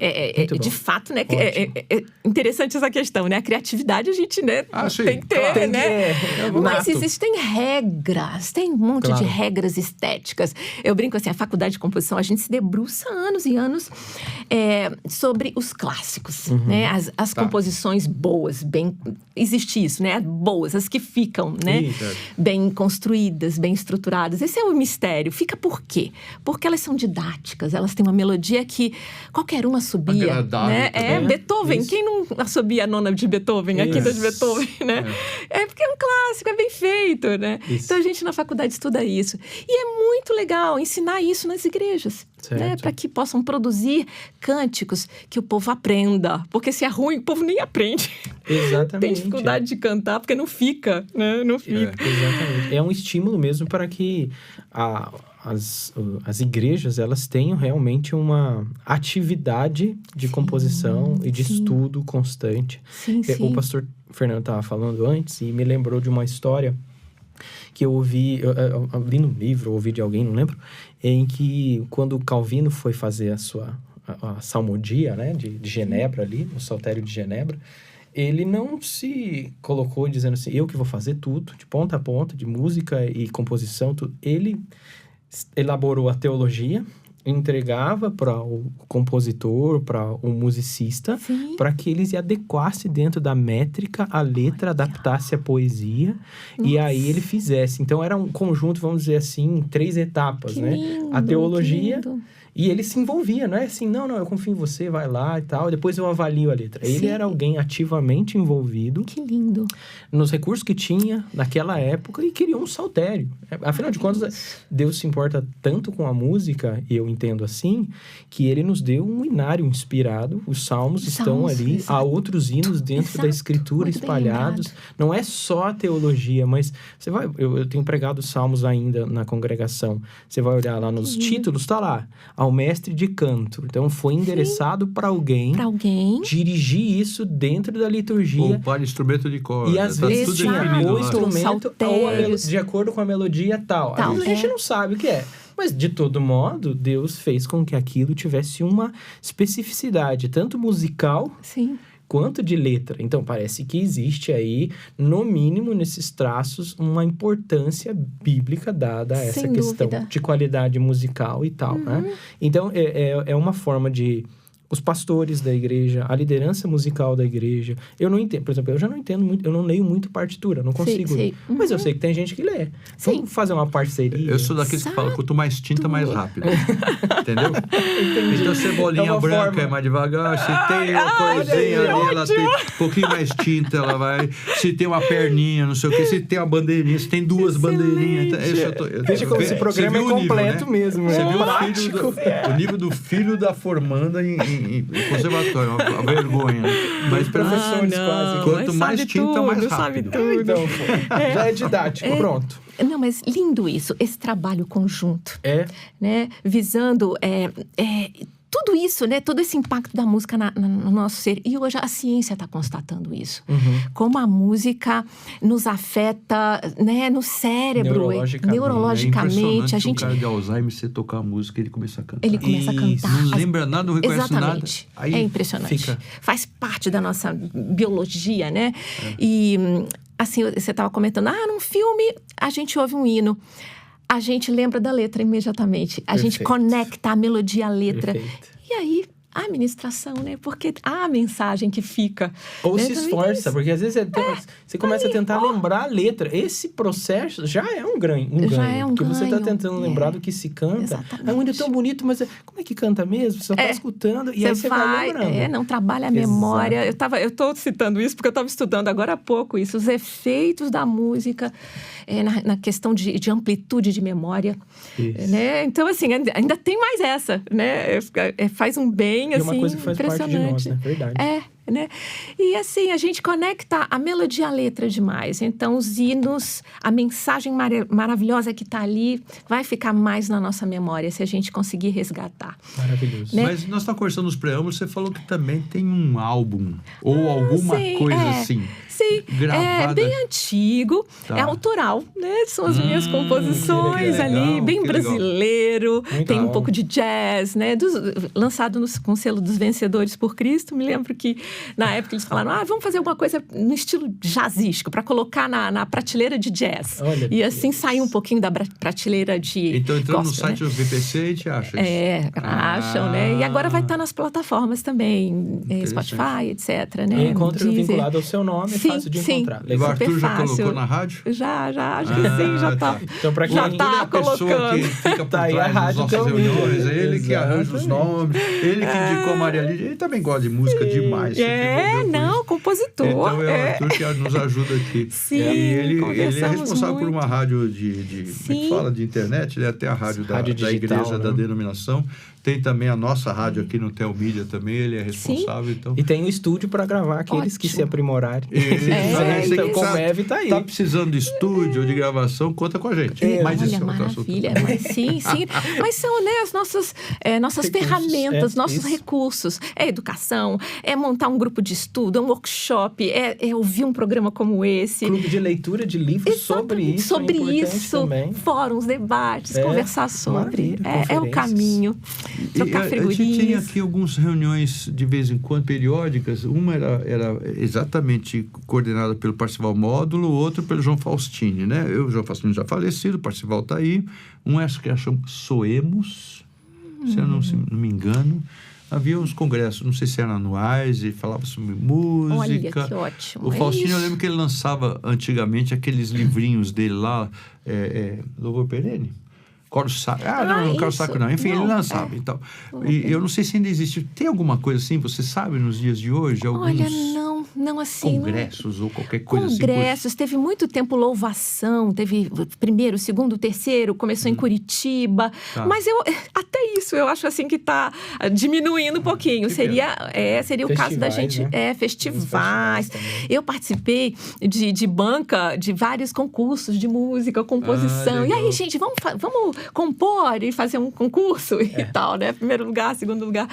De fato, né? É interessante essa questão, né? A criatividade a gente, né, tem que ter, claro. né? Mas existem regras, tem um monte de regras estéticas. Eu brinco assim, a faculdade de composição, a gente se debruça anos e anos sobre os clássicos, né? As composições boas, existe isso, né? Boas, as que ficam, né? Bem construídas, bem estruturadas. Esse é o mistério. Fica por quê? Porque elas são didáticas, elas têm uma melodia que qualquer uma subia, agradável, né? Beethoven. Isso. Quem não assobia a nona de Beethoven, a quinta de Beethoven, né? Porque é um clássico, é bem feito, né? Isso. Então a gente na faculdade estuda isso. E é muito legal ensinar isso nas igrejas, né? Para que possam produzir cânticos que o povo aprenda. Porque se é ruim, o povo nem aprende. Exatamente. Tem dificuldade de cantar porque não fica, né? Não fica. Exatamente. É um estímulo mesmo para que as igrejas, elas tenham realmente uma atividade de composição e de estudo constante. O pastor Fernando estava falando antes e me lembrou de uma história que eu ouvi, eu li no livro, ouvi de alguém, não lembro, em que quando Calvino foi fazer a salmodia, né, de Genebra ali, o saltério de Genebra, ele não se colocou dizendo assim, eu que vou fazer tudo, de ponta a ponta, de música e composição, tudo. Ele elaborou a teologia, entregava para o compositor, para o musicista, para que eles adequassem dentro da métrica a letra, adaptasse a poesia, e aí ele fizesse. Então era um conjunto, vamos dizer assim, em 3 etapas, né? A teologia, E ele se envolvia, não é assim, não, eu confio em você, vai lá e tal, depois eu avalio a letra. Sim. Ele era alguém ativamente envolvido. Que lindo. Nos recursos que tinha naquela época e criou um saltério. Afinal de contas, Deus se importa tanto com a música, e eu entendo assim, que ele nos deu um inário inspirado. Os salmos estão ali, exato. há outros hinos dentro da escritura espalhados. Não é só a teologia, mas você vai, eu tenho pregado salmos ainda na congregação. Você vai olhar lá nos títulos, tá lá, ao mestre de canto. Então foi endereçado para alguém dirigir isso dentro da liturgia. Ou para instrumento de corda. E às vezes tinha o instrumento ou de acordo com a melodia tal. Às vezes a gente não sabe o que é. Mas, de todo modo, Deus fez com que aquilo tivesse uma especificidade, tanto musical quanto de letra. Então, parece que existe aí, no mínimo, nesses traços, uma importância bíblica dada a essa questão de qualidade musical e tal, né? Então, é uma forma de... Os pastores da igreja, a liderança musical da igreja. Eu não entendo, por exemplo, eu já não entendo muito, eu não leio muito partitura, não consigo ler. Mas eu sei que tem gente que lê. Vamos fazer uma parceria. Eu sou daqueles que falam, quanto mais tinta, mais rápido. Entendeu? Entendi. Então, cebolinha branca é mais devagar, se tem uma coisinha ali, ela tem um pouquinho mais tinta, ela vai... Se tem uma perninha, não sei o quê, se tem uma bandeirinha, se tem duas bandeirinhas... Veja como esse programa é completo mesmo. Você viu o nível do filho da formanda em conservatório, uma vergonha. Mas professores quase. Quanto mais tinta, mais rápido. Então, já é didático, pronto. Não, mas lindo isso, esse trabalho conjunto. Né? Visando... tudo isso, né? Todo esse impacto da música no nosso ser. E hoje a ciência está constatando isso. Como a música nos afeta, né? No cérebro. Neurologicamente. É impressionante um cara de Alzheimer, você tocar a música, ele começa a cantar. Ele começa a cantar. Não lembra nada, não reconhece nada. Aí é impressionante. Faz parte da nossa biologia, né? E, assim, você estava comentando, num filme a gente ouve um hino. A gente lembra da letra imediatamente. A gente conecta a melodia à letra. E aí, a ministração, né? Porque a mensagem que fica... Ou se esforça, porque às vezes você começa a tentar lembrar a letra. Esse processo já é um ganho. Porque você está tentando lembrar do que se canta. É muito tão bonito, mas como é que canta mesmo? Você só está escutando e aí você vai lembrando. Não trabalha a memória. Eu estou citando isso porque eu estava estudando agora há pouco isso. Os efeitos da música na questão de amplitude de memória. Né? Então, assim, ainda tem mais essa, né? Faz um bem, assim, uma coisa que faz parte de nós, né? Verdade. Né? E assim, a gente conecta a melodia à letra demais. Então, os hinos, a mensagem maravilhosa que está ali, vai ficar mais na nossa memória se a gente conseguir resgatar. Maravilhoso. Né? Mas nós estamos conversando nos preâmbulos, você falou que também tem um álbum ou alguma coisa assim. Sim, gravada. É bem antigo, é autoral, né? São as minhas composições ali, bem brasileiro, tem um pouco de jazz, né? Lançado com o selo dos Vencedores por Cristo. Me lembro que na época eles falaram, vamos fazer alguma coisa no estilo jazzístico, para colocar na prateleira de jazz. Olha, e assim sair um pouquinho da prateleira de Então, entrando no gospel, site do VPC, a gente acha isso. Acham, né? E agora vai estar nas plataformas também, Spotify, etc, né? Encontro vinculado ao seu nome, é fácil de encontrar. O Arthur já colocou na rádio? Já, acho que sim, já tá. Então, para quem já tá colocando. A pessoa que fica por trás das nossas reuniões, ele que arranja os nomes, ele que indicou Maria Lídia, ele também gosta de música demais. Compositor. Então é o Arthur que nos ajuda aqui. Sim, ele é responsável por uma rádio como é que fala? De internet, ele é até a rádio da digital, igreja, da denominação. Tem também a nossa rádio aqui no Telmídia também, ele é responsável. Então... E tem um estúdio para gravar aqueles que se aprimorem. Então, como Eve tá aí. Tá precisando de estúdio ou de gravação, conta com a gente. Mas isso maravilha. Sim. Mas são, né, as nossas ferramentas, nossos recursos. É educação, é montar um grupo de estudo, é um workshop, é ouvir um programa como esse. Clube de leitura de livros sobre isso. Também. Fóruns, debates, conversar sobre. É o caminho. Trocar figurinhas. A gente tinha aqui algumas reuniões de vez em quando, periódicas. Uma era exatamente coordenada pelo Parcival Módulo, o outro pelo João Faustini, né? O João Faustini já falecido, o Parcival está aí. Um é que chama Soemos, se eu não me engano. Havia uns congressos, não sei se eram anuais, e falava sobre música. Olha, que ótimo. O Faustino, eu lembro que ele lançava antigamente aqueles livrinhos dele lá, Louvor Perene. Coro Sacro. Não Coro Sacro não. Enfim, ele lançava. Então. E eu não sei se ainda existe. Tem alguma coisa assim, você sabe, nos dias de hoje? Alguns Olha, não assim. congressos ou qualquer coisa assim? Congressos, teve muito tempo louvação, teve primeiro, segundo, terceiro, começou em Curitiba. Tá. Mas até isso eu acho assim que está diminuindo um pouquinho. Seria o caso da gente. Né? Festivais. Eu participei de banca de vários concursos de música, composição. E aí, gente, vamos compor e fazer um concurso e tal, né? Primeiro lugar, segundo lugar.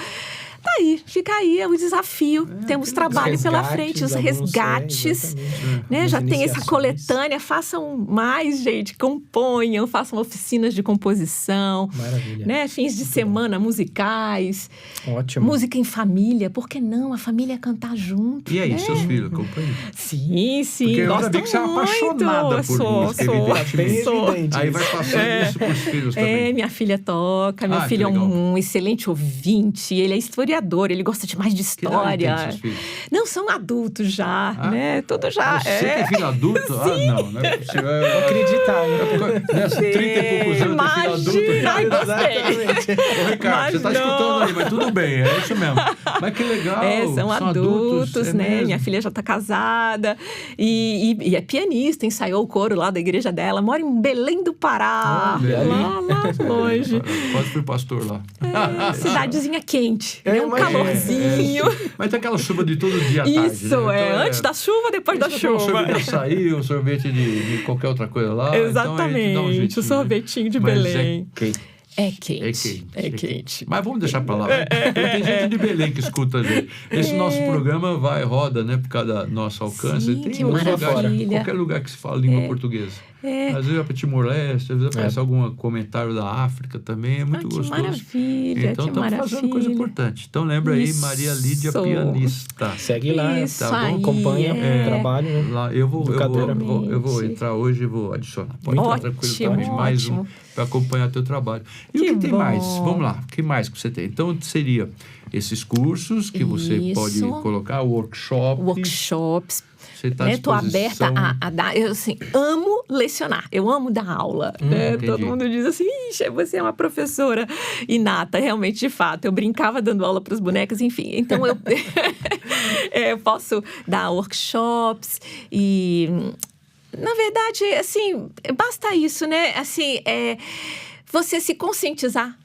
Tá aí, fica aí, é o desafio. Temos trabalho pela frente, os resgates, né? Já tem essa coletânea, façam mais, gente, componham, façam oficinas de composição. Maravilha. Né? Fins de semana musicais. Ótimo. Música em família, por que não? A família cantar junto. E aí, né? seus filhos acompanham? Sim, Porque eu já vi gosto que você é apaixonada por música, evidentemente. Aí vai passando isso pros filhos também. Minha filha toca, meu filho é um excelente ouvinte, ele é historiador, ele gosta demais de história. Que idade tem seus filhos? Não, são adultos já, né? Tudo já. Você que é filho adulto? Não é possível. Vou acreditar, né? Nessa 30 e poucos anos de filho adulto. Ai, gostei. Ô, Ricardo, você tá escutando aí, mas tudo bem, é isso mesmo. Mas que legal. São adultos, né? Mesmo? Minha filha já tá casada e é pianista, ensaiou o coro lá da igreja dela, mora em Belém do Pará, lá longe. Pode pro pastor lá. Cidadezinha quente, um calorzinho. Mas tem aquela chuva de todo dia à tarde, Isso, né? Então, antes da chuva, depois da chuva. Um sorvete de açaí, um sorvete de qualquer outra coisa lá. Exatamente, então o sorvetinho de Belém. É quente. Mas vamos deixar pra lá. Tem gente de Belém que escuta a gente. Esse nosso programa roda, né? Por causa do nosso alcance. Sim, tem que qualquer lugar que se fala língua portuguesa. Às vezes vai para Timor-Leste, às vezes aparece algum comentário da África também. É muito gostoso. Maravilha, então estamos fazendo coisa importante. Então lembra aí, Maria Lídia Pianista. Segue lá, tá bom? Acompanha o trabalho. Né? Lá, eu vou entrar hoje e vou adicionar. Pode entrar tranquilo também. Mais um para acompanhar teu trabalho. E o que tem mais? Vamos lá, o que mais que você tem? Então seria esses cursos que você pode colocar, workshops. Você tá Estou aberta a dar. Eu assim, amo lecionar, eu amo dar aula. Né? Todo mundo diz assim: ixi, você é uma professora inata, realmente, de fato. Eu brincava dando aula para os bonecos, enfim. Então eu posso dar workshops e, na verdade, assim, basta isso, né? Assim, você se conscientizar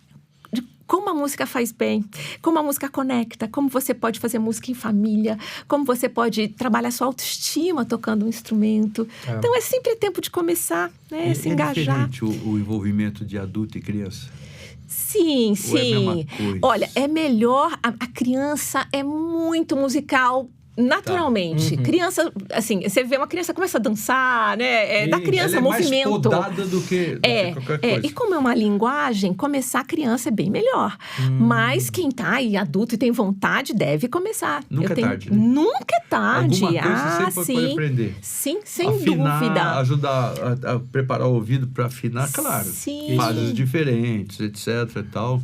como a música faz bem, como a música conecta, como você pode fazer música em família, como você pode trabalhar sua autoestima tocando um instrumento. Então, é sempre tempo de começar, né? Se engajar. É diferente o envolvimento de adulto e criança? Sim. Ou é a mesma coisa? Olha, é melhor, a criança é muito musical, naturalmente. Criança, assim, você vê uma criança começa a dançar, né? Da criança movimento. Ela é mais podada do que qualquer coisa. E como é uma linguagem, começar a criança é bem melhor. Mas quem tá aí adulto e tem vontade, deve começar. Nunca é tarde, né? Nunca é tarde. Alguma coisa você sempre pode aprender. Sim, sem afinar, dúvida. Ajudar a preparar o ouvido para afinar, claro. Sim. Fases diferentes, etc e tal.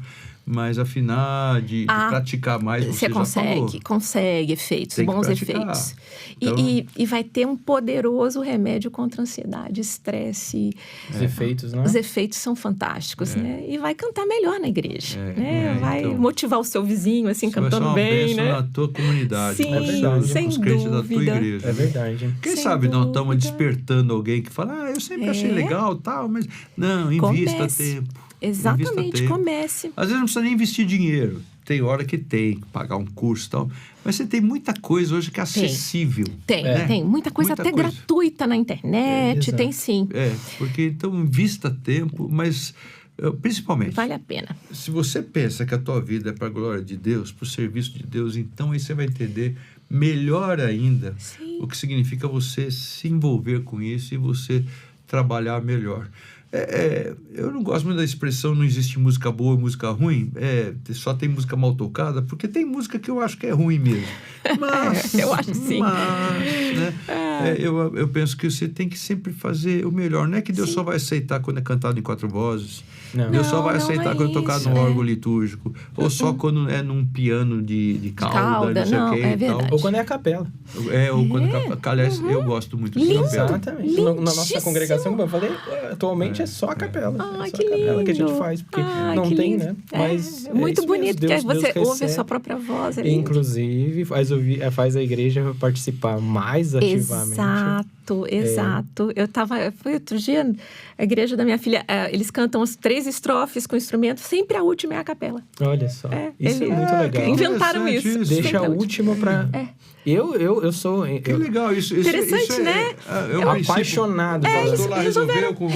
Mas afinar, de praticar mais, você já falou. Consegue efeitos, bons efeitos. Então, e vai ter um poderoso remédio contra a ansiedade, estresse. Os efeitos, né? Os efeitos são fantásticos, né? E vai cantar melhor na igreja, né? Vai motivar o seu vizinho, assim, cantando bem, né? Na tua comunidade. Sim, sem os crentes da tua igreja. É verdade. Quem sabe nós estamos despertando alguém que fala, eu sempre achei legal, tal, mas não, invista tempo. Exatamente, comece. Às vezes não precisa nem investir dinheiro. Tem hora que tem que pagar um curso e tal. Mas você tem muita coisa hoje que é acessível. Tem. Muita coisa até gratuita na internet. Tem sim. Porque então invista tempo, mas principalmente... Vale a pena. Se você pensa que a tua vida é para a glória de Deus, para o serviço de Deus, então aí você vai entender melhor ainda o que significa você se envolver com isso e você trabalhar melhor. Eu não gosto muito da expressão não existe música boa e música ruim, só tem música mal tocada, porque tem música que eu acho que é ruim mesmo. Mas, eu acho sim. Né? eu penso que você tem que sempre fazer o melhor. Não é que Deus só vai aceitar quando é cantado em 4 vozes. Deus só vai aceitar quando é tocado no órgão litúrgico. Ou só quando é num piano de cauda, não sei o quê. É verdade. Ou quando é a capela. Ou quando é capela. Aliás, eu gosto muito de capela. Exatamente. Na nossa congregação, como eu falei, atualmente é só a capela. É só a capela que a gente faz. Porque não tem, né? Mas muito bonito, porque aí você ouve a sua própria voz. Inclusive, faz a igreja participar mais ativamente. Exato. Eu fui outro dia, a igreja da minha filha, eles cantam as 3 estrofes com instrumento, sempre a última é a capela. Olha só, isso é muito legal. Inventaram isso. Deixa a última para... Eu sou... Que legal isso. Interessante, né? Apaixonado. Eles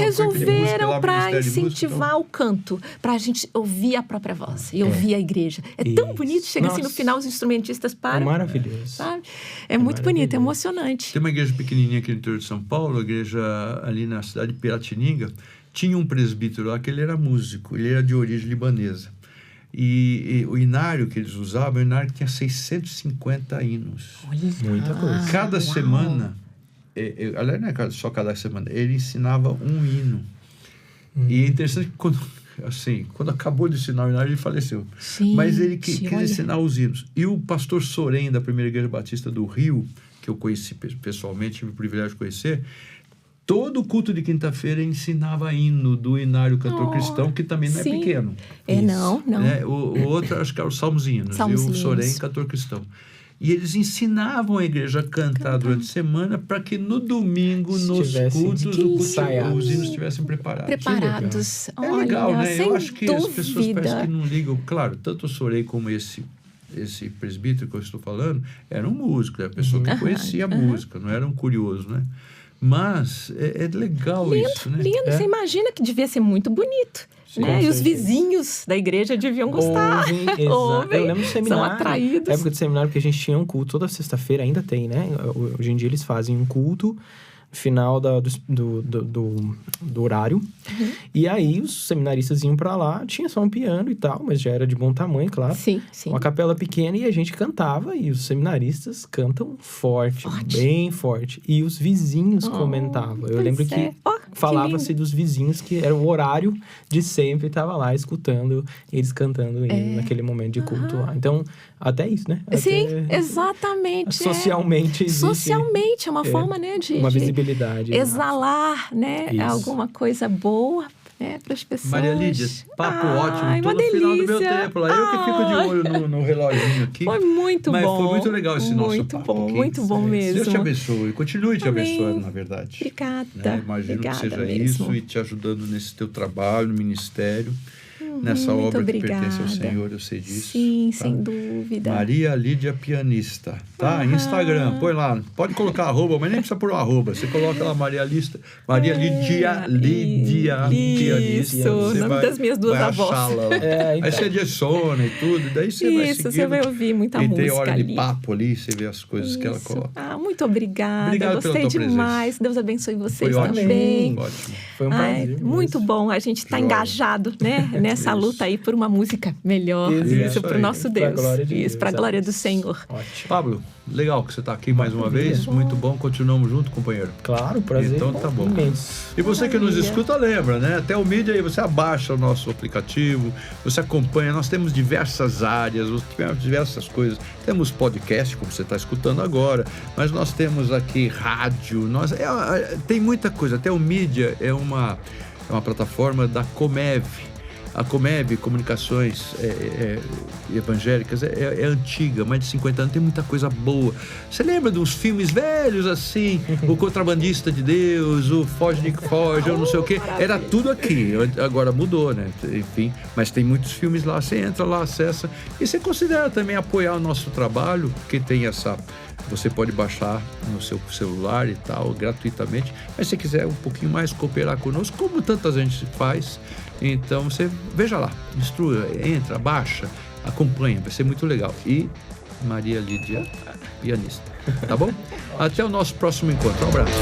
resolveram para incentivar o canto, para a gente ouvir a própria voz e ouvir a igreja. É tão bonito, chega assim no final, os instrumentistas param. É maravilhoso. Sabe? É muito bonito, é emocionante. Tem uma igreja pequenininha aqui no interior de São Paulo, a igreja ali na cidade de Piratininga, tinha um presbítero lá que ele era músico, ele era de origem libanesa. E o inário que eles usavam, o inário que tinha 650 hinos. Muita coisa. Cada semana, aliás, não é só cada semana, ele ensinava um hino. E é interessante que quando acabou de ensinar o inário, ele faleceu. Mas ele quis ensinar os hinos. E o pastor Sorém, da Primeira Igreja Batista do Rio, que eu conheci pessoalmente, tive o privilégio de conhecer, todo culto de quinta-feira ensinava hino do Inário Cantor Cristão, que também não é pequeno. Não. O outro, acho que era o Salmos Hinos, e o Sorém, Cantor Cristão. E eles ensinavam a igreja a cantar durante a semana para que no domingo, nos cultos, os hinos estivessem preparados. É legal, né? Eu acho que as pessoas parecem que não ligam. Claro, tanto o Sorém como esse presbítero que eu estou falando, era um músico, era a pessoa que conhecia a música, não era um curioso, né? Mas é legal isso, né? Lindo, você imagina que devia ser muito bonito. Né? E os vizinhos da igreja deviam gostar. Ouvem. Eu lembro do seminário. São atraídos. Na época do seminário, que a gente tinha um culto toda sexta-feira, ainda tem, né? Hoje em dia eles fazem um culto no final do horário. E aí os seminaristas iam pra lá, tinha só um piano e tal, mas já era de bom tamanho, claro. Sim. Uma capela pequena e a gente cantava, e os seminaristas cantam forte. Bem forte. E os vizinhos comentavam. Eu lembro que falava-se dos vizinhos, que era o horário de sempre, estava lá escutando eles cantando naquele momento de culto lá. Então, até isso, né? Sim, exatamente. Socialmente existe. Socialmente, é uma forma, né, de... Uma visibilidade. Exalar, né? Alguma coisa boa, né, para as pessoas. Maria Lídia, papo ótimo. Tô no final do meu tempo lá. Eu que fico de olho no reloginho aqui. Foi muito bom. Mas foi muito legal esse nosso papo. Muito bom mesmo. Deus te abençoe. Continue te abençoando, na verdade. Obrigada. Né? Imagino que seja isso e te ajudando nesse teu trabalho, no ministério. Nessa obra que pertence ao Senhor, eu sei disso. Sim, sem dúvida. Maria Lídia Pianista, tá? Instagram, põe lá. Pode colocar arroba, mas nem precisa pôr o arroba. Você coloca lá Maria Lídia Pianista. O nome das minhas duas avós. Aí você adiciona e tudo, daí você vai seguindo. Você vai ouvir muita música ali. E tem hora de papo ali, você vê as coisas que ela coloca. Muito obrigada. Obrigado Gostei demais. Deus abençoe vocês também. Ótimo. Foi um prazer. Muito bom. A gente está engajado, né? Nessa luta aí por uma música melhor. Isso para o nosso Deus. Isso, para a glória do Senhor. Ótimo. Pablo, legal que você está aqui mais uma vez. Muito bom. Continuamos junto, companheiro. Claro, prazer. Então tá bom. Imenso. E você que nos escuta, lembra, né? Até o Mídia aí, você abaixa o nosso aplicativo, você acompanha. Nós temos diversas áreas, temos diversas coisas. Temos podcast, como você está escutando agora, mas nós temos aqui rádio. Tem muita coisa. Até o Mídia é uma plataforma da Comev. A Comev, Comunicações Evangélicas, é antiga, mais de 50 anos, tem muita coisa boa. Você lembra de uns filmes velhos assim? O Contrabandista de Deus, o Foge Nick Foge, ou não sei o quê. Era tudo aqui, agora mudou, né? Enfim, mas tem muitos filmes lá, você entra lá, acessa. E você considera também apoiar o nosso trabalho, porque tem você pode baixar no seu celular e tal, gratuitamente. Mas se quiser um pouquinho mais cooperar conosco, como tanta gente faz, então você veja lá, instrua, entra, baixa, acompanha, vai ser muito legal. E Maria Lídia, pianista. Tá bom? Até o nosso próximo encontro. Um abraço.